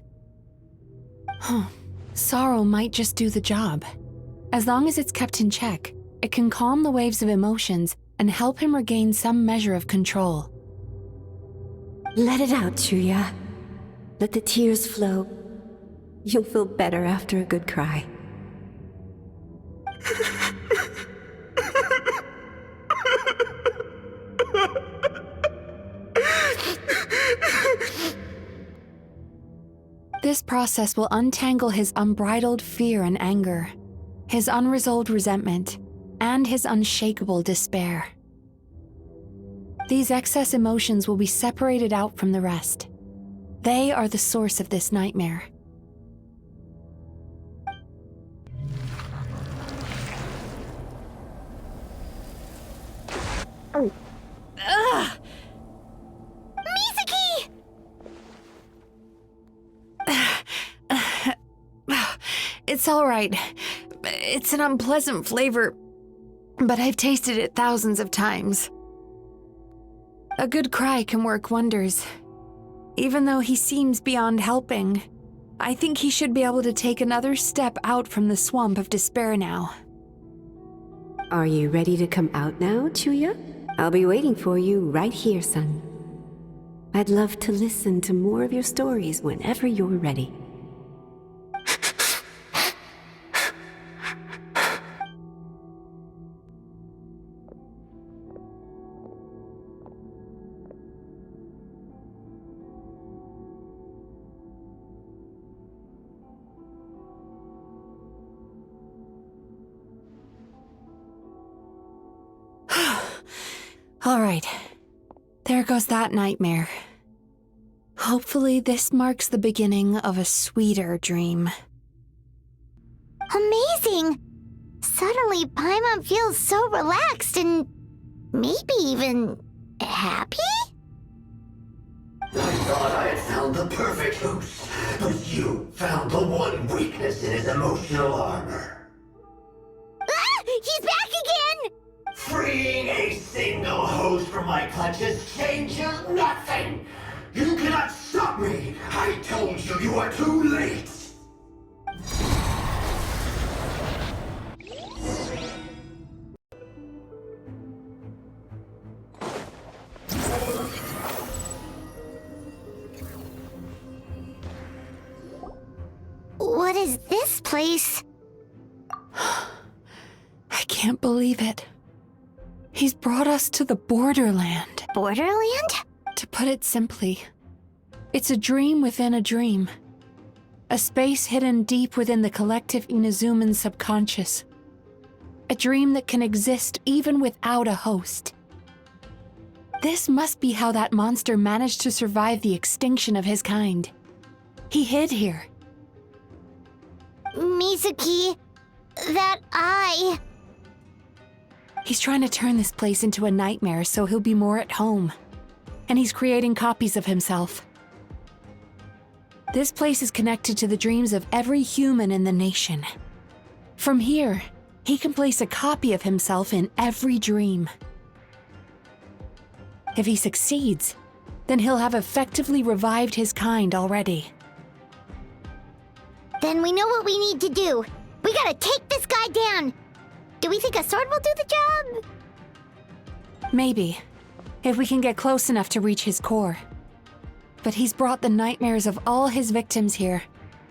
Sorrow might just do the job. As long as it's kept in check, it can calm the waves of emotions and help him regain some measure of control. Let it out, Chuya. Let the tears flow. You'll feel better after a good cry. This process will untangle his unbridled fear and anger, his unresolved resentment, and his unshakable despair. These excess emotions will be separated out from the rest. They are the source of this nightmare. Ugh! Mizuki! It's all right. It's an unpleasant flavor, but I've tasted it thousands of times. A good cry can work wonders. Even though he seems beyond helping, I think he should be able to take another step out from the swamp of despair now. Are you ready to come out now, Chuya? I'll be waiting for you right here, son. I'd love to listen to more of your stories whenever you're ready. All right. There goes that nightmare. Hopefully this marks the beginning of a sweeter dream. Amazing! Suddenly, Paimon feels so relaxed and maybe even happy? I thought I had found the perfect host, but you found the one weakness in his emotional armor. Ah! He's back again! Freeing a single host from my clutches changes nothing! You cannot stop me! I told you you are too late! What is this place? I can't believe it. He's brought us to the Borderland. Borderland? To put it simply, it's a dream within a dream. A space hidden deep within the collective Inazuman subconscious. A dream that can exist even without a host. This must be how that monster managed to survive the extinction of his kind. He hid here. Mizuki, that eye... He's trying to turn this place into a nightmare so he'll be more at home. And he's creating copies of himself. This place is connected to the dreams of every human in the nation. From here, he can place a copy of himself in every dream. If he succeeds, then he'll have effectively revived his kind already. Then we know what we need to do. We gotta take this guy down. Do we think a sword will do the job? Maybe, if we can get close enough to reach his core. But he's brought the nightmares of all his victims here,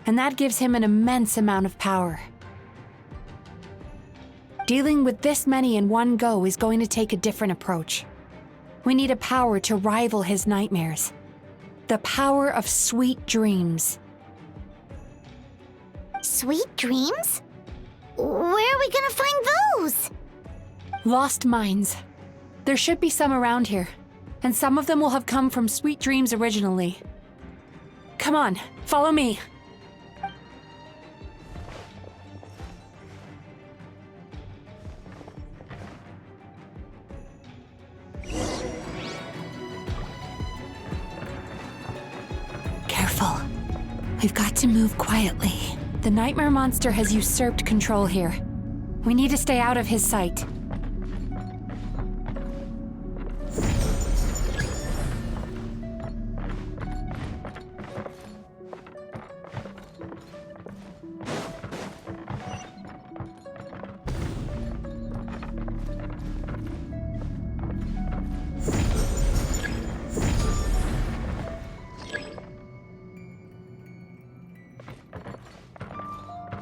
and that gives him an immense amount of power. Dealing with this many in one go is going to take a different approach. We need a power to rival his nightmares. The power of sweet dreams. Sweet dreams? Where are we gonna find those? Lost minds. There should be some around here, and some of them will have come from sweet dreams originally. Come on, follow me. Careful. We've got to move quietly. The nightmare monster has usurped control here. We need to stay out of his sight.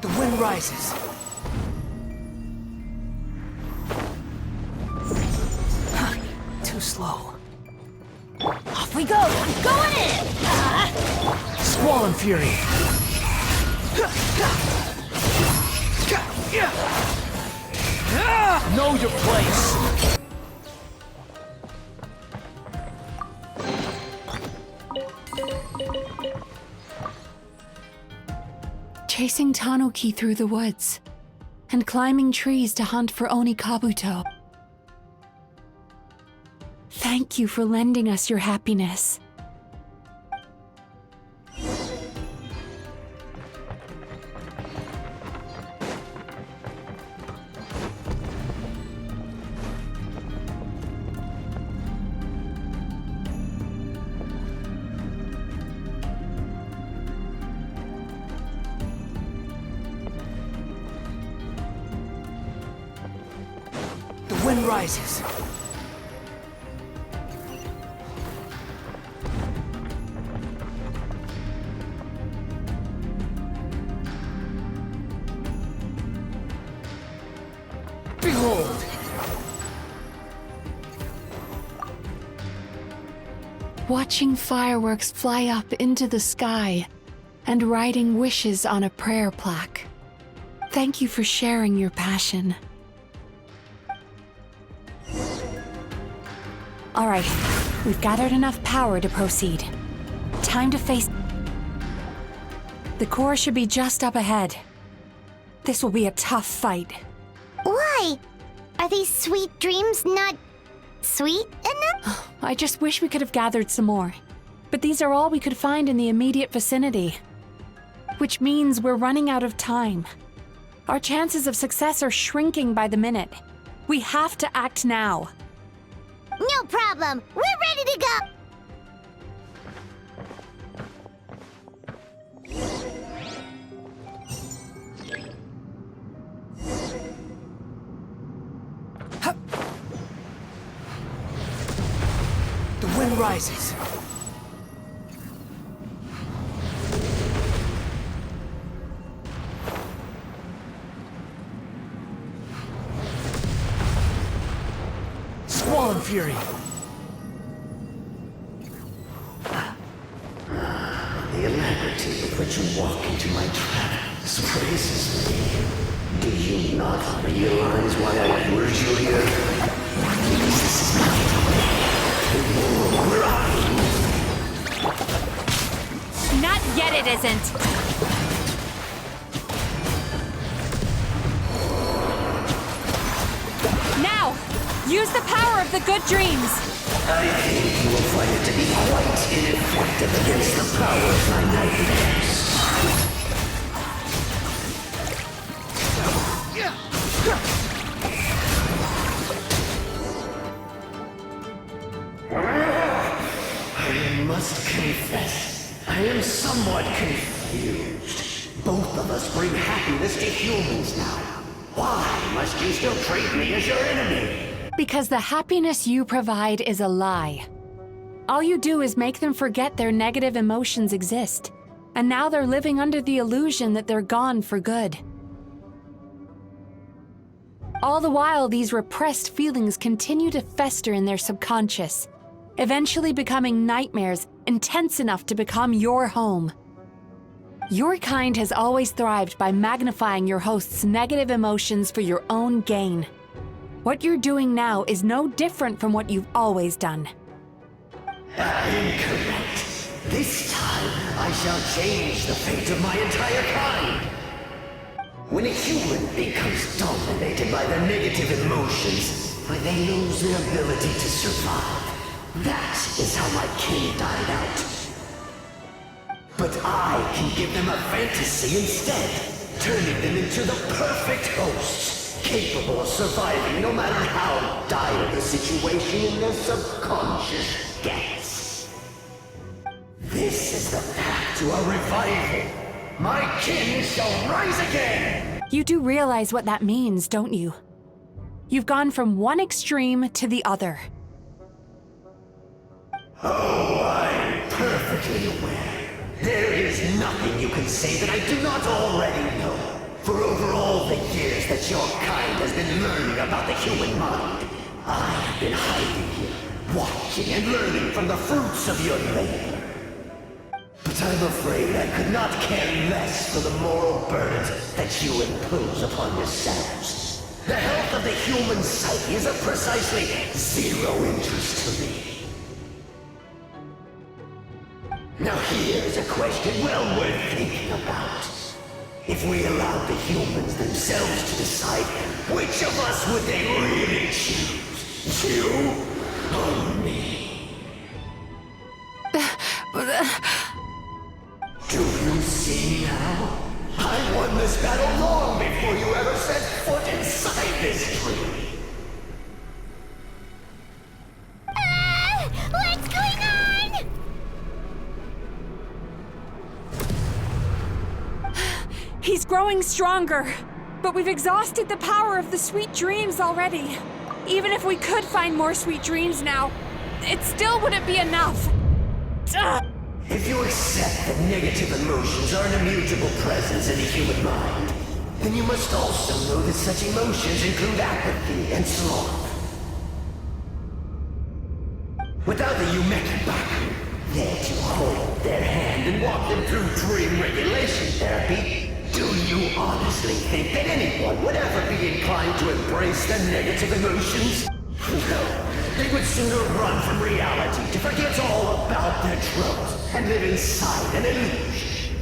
The wind rises. Too slow. Off we go! I'm going in! Swollen Fury! Know your place! Chasing Tanuki through the woods, and climbing trees to hunt for Oni Kabuto. Thank you for lending us your happiness. The wind rises. Behold! Watching fireworks fly up into the sky and writing wishes on a prayer plaque. Thank you for sharing your passion. All right, we've gathered enough power to proceed. Time to face... The core should be just up ahead. This will be a tough fight. Why? Are these sweet dreams not sweet enough? I just wish we could have gathered some more. But these are all we could find in the immediate vicinity. Which means we're running out of time. Our chances of success are shrinking by the minute. We have to act now. No problem. We're ready to go. The wind rises. Swollen Fury. The alacrity with which you walk into my trap surprises me. Do you not realize why I lured you here? Because this is not the way. Where are you? Not yet, it isn't. Now! Use the power of the good dreams! I think you will find it to be quite ineffective against the power of my nightmares. I must confess, I am somewhat confused. Both of us bring happiness to humans now. Why must you still treat me as your enemy? Because the happiness you provide is a lie. All you do is make them forget their negative emotions exist. And now they're living under the illusion that they're gone for good. All the while, these repressed feelings continue to fester in their subconscious, eventually becoming nightmares intense enough to become your home. Your kind has always thrived by magnifying your host's negative emotions for your own gain. What you're doing now is no different from what you've always done. Incorrect. This time, I shall change the fate of my entire kind. When a human becomes dominated by their negative emotions, when they lose their ability to survive, that is how my kin died out. But I can give them a fantasy instead, turning them into the perfect hosts, capable of surviving no matter how dire the situation in their subconscious gets. This is the path to a revival. My kin shall rise again! You do realize what that means, don't you? You've gone from one extreme to the other. Oh, I'm perfectly aware. There is nothing you can say that I do not already know. For over all the years that your kind has been learning about the human mind, I have been hiding here, watching and learning from the fruits of your labor. But But I'm afraid I could not care less for the moral burdens that you impose upon yourselves. The health of the human psyche is of precisely zero interest to me. Now here's a question well worth thinking about. If we allowed the humans themselves to decide, which of us would they really choose? You or me? Do you see now? I won this battle long before you ever set foot inside this tree. What's going on? He's growing stronger, but we've exhausted the power of the sweet dreams already. Even if we could find more sweet dreams now, it still wouldn't be enough. If you accept that negative emotions are an immutable presence in the human mind, then you must also know that such emotions include apathy and sloth. Without the Yumemizuki there to hold their hand and walk them through dream regulation therapy, do you honestly think that anyone would ever be inclined to embrace the negative emotions? No, they would sooner run from reality to forget all about their troubles and live inside an illusion.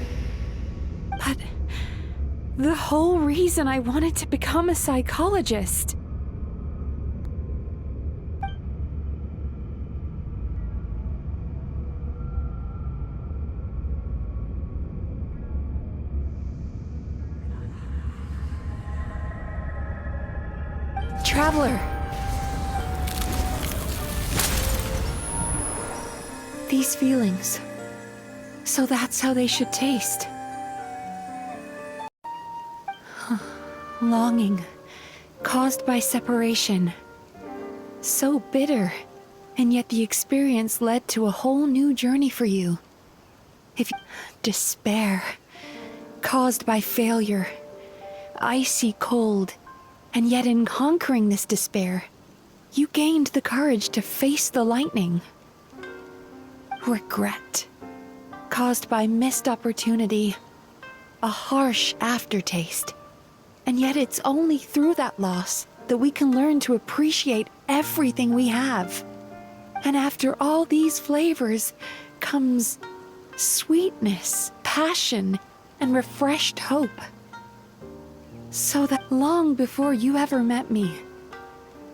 But the whole reason I wanted to become a psychologist. Traveler. These feelings. So that's how they should taste. Longing, caused by separation. So bitter, and yet the experience led to a whole new journey for you. Despair, caused by failure. Icy cold, and yet in conquering this despair, you gained the courage to face the lightning. Regret, caused by missed opportunity, a harsh aftertaste. And yet it's only through that loss that we can learn to appreciate everything we have. And after all these flavors comes sweetness, passion, and refreshed hope. So that long before you ever met me,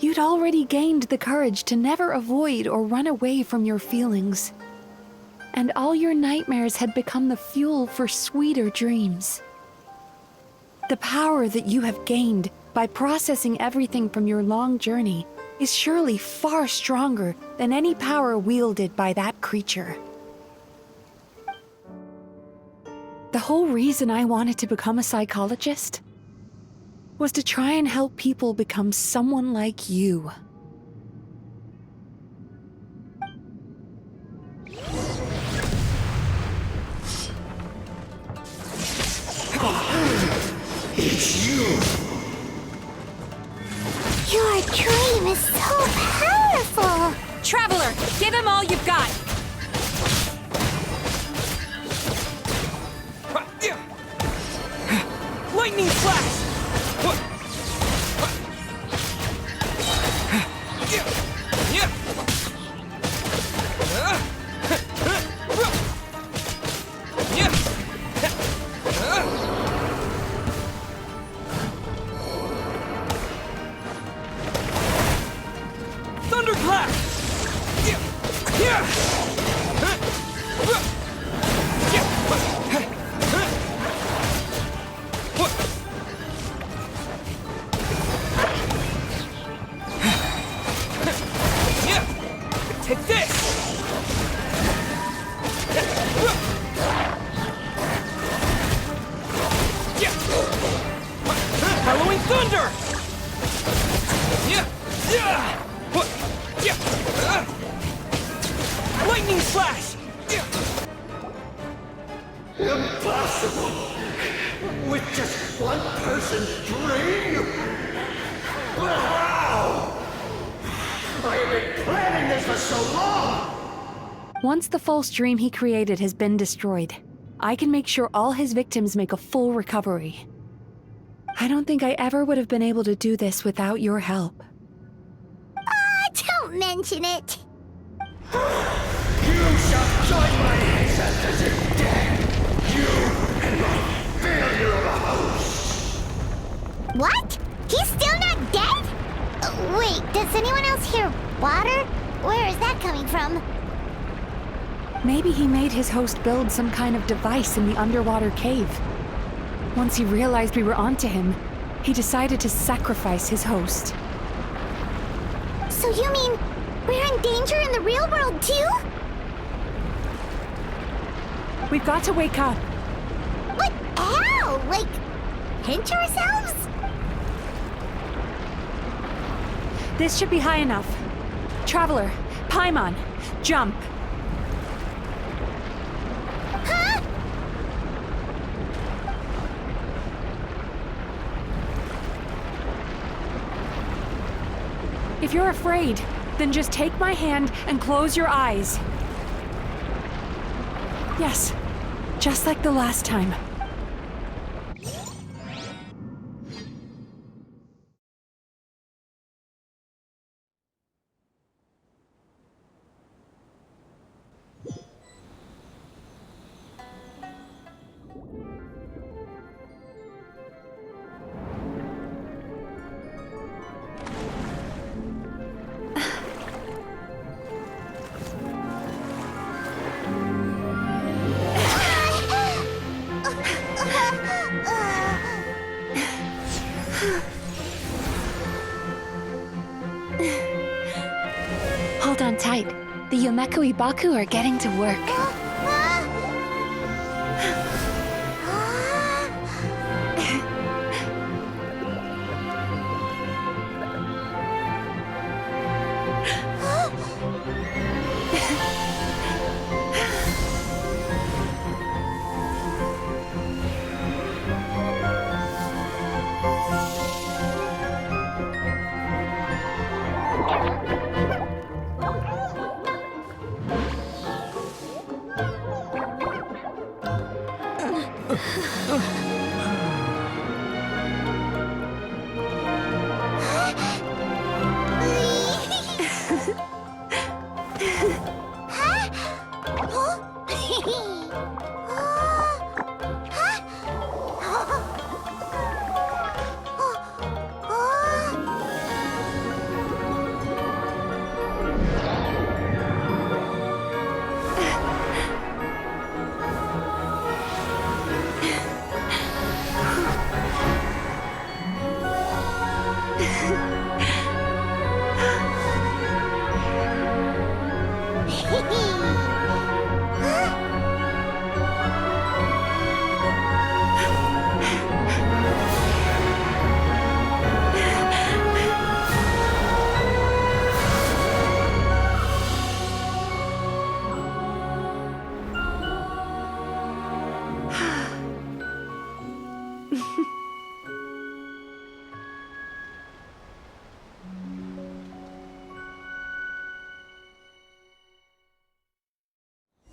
you'd already gained the courage to never avoid or run away from your feelings. And all your nightmares had become the fuel for sweeter dreams. The power that you have gained by processing everything from your long journey is surely far stronger than any power wielded by that creature. The whole reason I wanted to become a psychologist was to try and help people become someone like you. It's you! Your dream is so powerful! Traveler, give him all you've got! Lightning flash! Thunderclap! Take this! Bellowing thunder! Lightning flash! Impossible! With just one person's dream? But how? I have been planning this for so long! Once the false dream he created has been destroyed, I can make sure all his victims make a full recovery. I don't think I ever would have been able to do this without your help. Don't mention it. You shall join my ancestors in death! You and my failure of a host! What? He's still not dead? Wait, does anyone else hear water? Where is that coming from? Maybe he made his host build some kind of device in the underwater cave. Once he realized we were onto him, he decided to sacrifice his host. So you mean we're in danger in the real world too? We've got to wake up. But how? Like, pinch ourselves? This should be high enough. Traveler, Paimon, jump. Huh? If you're afraid, then just take my hand and close your eyes. Yes, just like the last time. Hold on tight. The Yumemizuki are getting to work.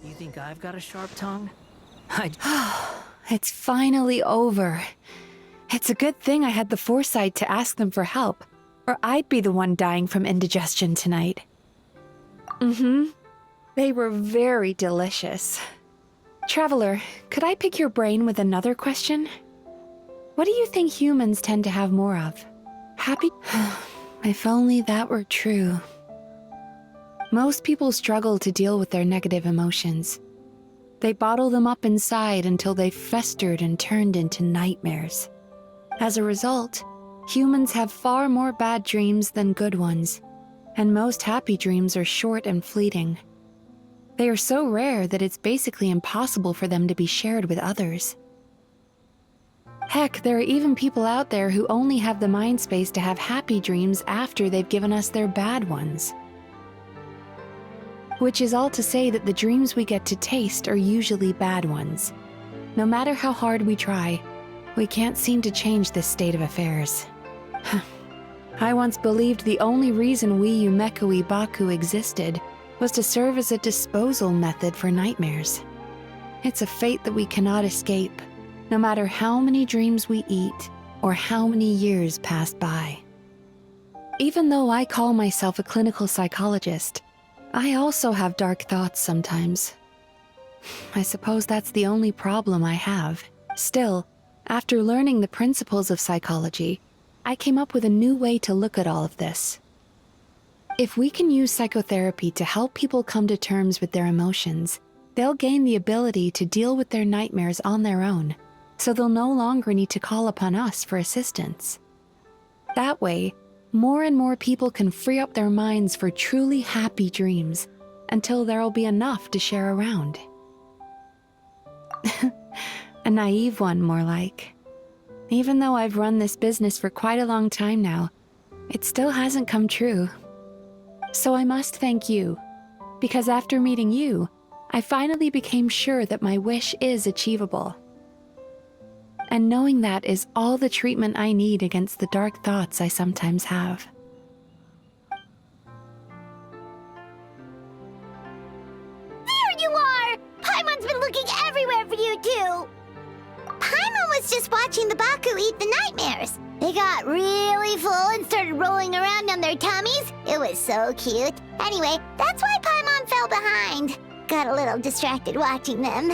You think I've got a sharp tongue? It's finally over. It's a good thing I had the foresight to ask them for help, or I'd be the one dying from indigestion tonight. They were very delicious. Traveler, could I pick your brain with another question? What do you think humans tend to have more of? Happy? If only that were true. Most people struggle to deal with their negative emotions. They bottle them up inside until they festered and turned into nightmares. As a result, humans have far more bad dreams than good ones, and most happy dreams are short and fleeting. They are so rare that it's basically impossible for them to be shared with others. Heck, there are even people out there who only have the mind space to have happy dreams after they've given us their bad ones. Which is all to say that the dreams we get to taste are usually bad ones. No matter how hard we try, we can't seem to change this state of affairs. I once believed the only reason we Yumemizuki existed was to serve as a disposal method for nightmares. It's a fate that we cannot escape, no matter how many dreams we eat or how many years pass by. Even though I call myself a clinical psychologist, I also have dark thoughts sometimes. I suppose that's the only problem I have. Still, after learning the principles of psychology, I came up with a new way to look at all of this. If we can use psychotherapy to help people come to terms with their emotions, they'll gain the ability to deal with their nightmares on their own, so they'll no longer need to call upon us for assistance. That way, more and more people can free up their minds for truly happy dreams until there'll be enough to share around. A naive one, more like. Even though I've run this business for quite a long time now, it still hasn't come true. So I must thank you, because after meeting you, I finally became sure that my wish is achievable. And knowing that is all the treatment I need against the dark thoughts I sometimes have. There you are! Paimon's been looking everywhere for you, too! Paimon was just watching the Baku eat the nightmares. They got really full and started rolling around on their tummies. It was so cute. Anyway, that's why Paimon fell behind. Got a little distracted watching them.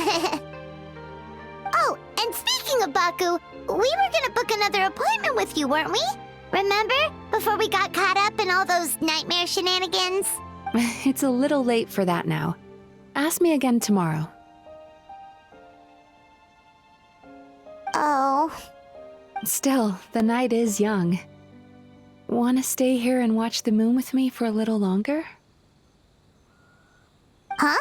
Oh, and speaking of Baku, we were gonna book another appointment with you, weren't we? Remember? Before we got caught up in all those nightmare shenanigans? It's a little late for that now. Ask me again tomorrow. Oh. Still, the night is young. Wanna stay here and watch the moon with me for a little longer? Huh?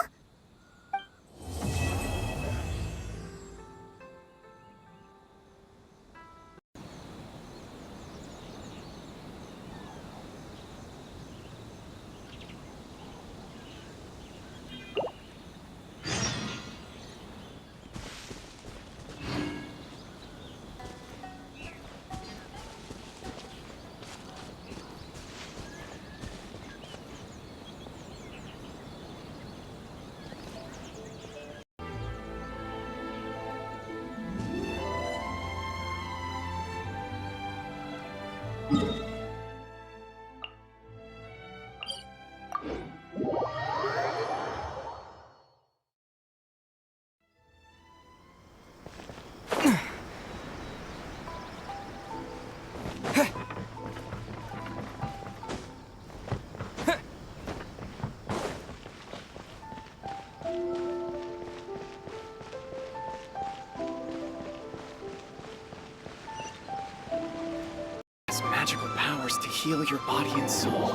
Has magical powers to heal your body and soul.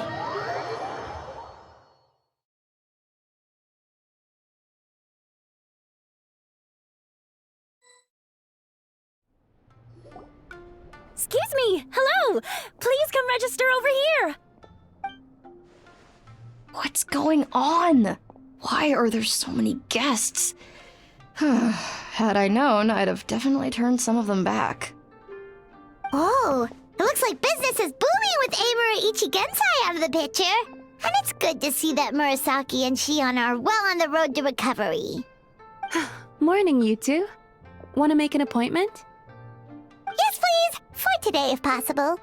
Excuse me! Hello! Please come register over here! What's going on? Why are there so many guests? Had I known, I'd have definitely turned some of them back. Oh, it looks like business is booming with Amura Ichigensai out of the picture. And it's good to see that Murasaki and Shion are well on the road to recovery. Morning, you two. Want to make an appointment? Yes, please! For today, if possible.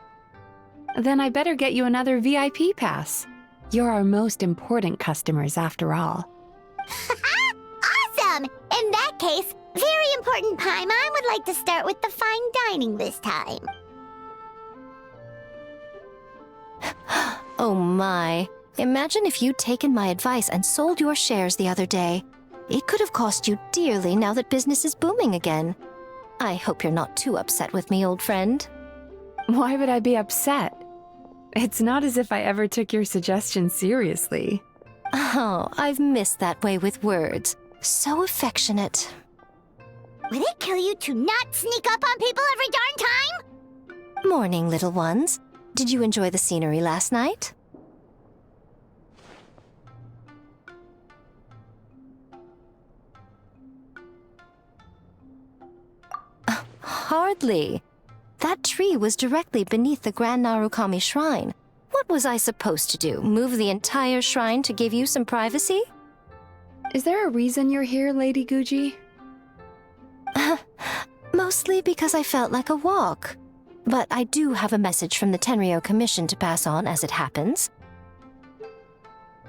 Then I better get you another VIP pass. You're our most important customers, after all. Awesome! In that case, very important Paimon would like to start with the fine dining this time. Oh my. Imagine if you'd taken my advice and sold your shares the other day. It could have cost you dearly now that business is booming again. I hope you're not too upset with me, old friend. Why would I be upset? It's not as if I ever took your suggestion seriously. Oh, I've missed that way with words. So affectionate. Would it kill you to not sneak up on people every darn time? Morning, little ones. Did you enjoy the scenery last night? Hardly. That tree was directly beneath the Grand Narukami Shrine. What was I supposed to do? Move the entire shrine to give you some privacy? Is there a reason you're here, Lady Guji? Mostly because I felt like a walk. But I do have a message from the Tenryo Commission to pass on as it happens.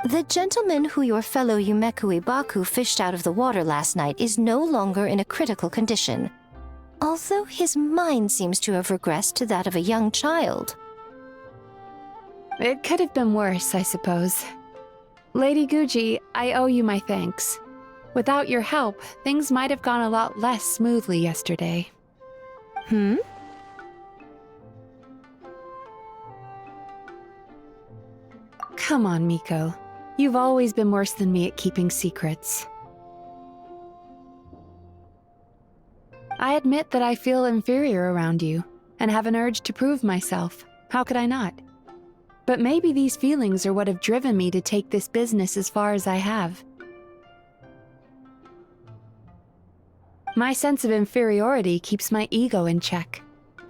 The gentleman who your fellow Yumekui Baku fished out of the water last night is no longer in a critical condition, although his mind seems to have regressed to that of a young child. It could have been worse, I suppose. Lady Guji, I owe you my thanks. Without your help, things might have gone a lot less smoothly yesterday. Hmm? Come on, Miko. You've always been worse than me at keeping secrets. I admit that I feel inferior around you, and have an urge to prove myself. How could I not? But maybe these feelings are what have driven me to take this business as far as I have. My sense of inferiority keeps my ego in check,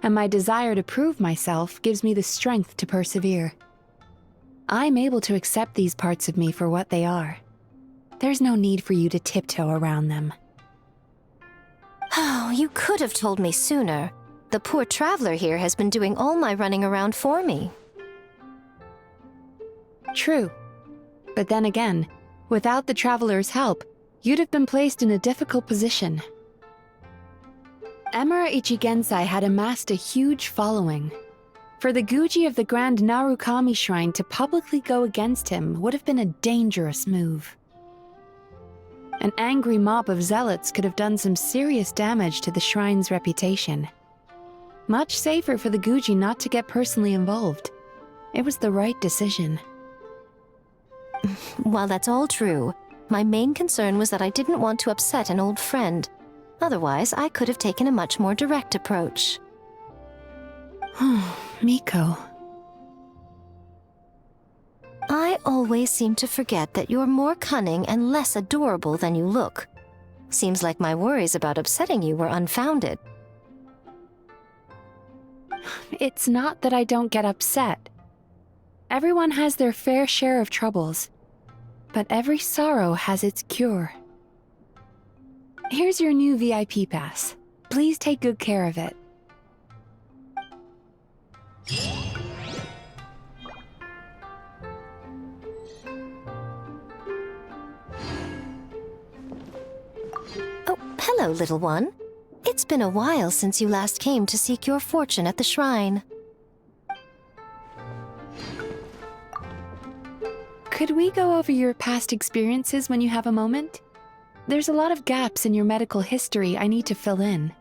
and my desire to prove myself gives me the strength to persevere. I'm able to accept these parts of me for what they are. There's no need for you to tiptoe around them. Oh, you could have told me sooner. The poor traveler here has been doing all my running around for me. True. But then again, without the traveler's help, you'd have been placed in a difficult position. Emura Ichigensai had amassed a huge following. For the Guji of the Grand Narukami Shrine to publicly go against him would have been a dangerous move. An angry mob of zealots could have done some serious damage to the shrine's reputation. Much safer for the Guji not to get personally involved. It was the right decision. While that's all true, my main concern was that I didn't want to upset an old friend. Otherwise, I could have taken a much more direct approach. Miko. I always seem to forget that you're more cunning and less adorable than you look. Seems like my worries about upsetting you were unfounded. It's not that I don't get upset. Everyone has their fair share of troubles, but every sorrow has its cure. Here's your new VIP pass. Please take good care of it. Oh, hello, little one. It's been a while since you last came to seek your fortune at the shrine. Could we go over your past experiences when you have a moment? There's a lot of gaps in your medical history I need to fill in.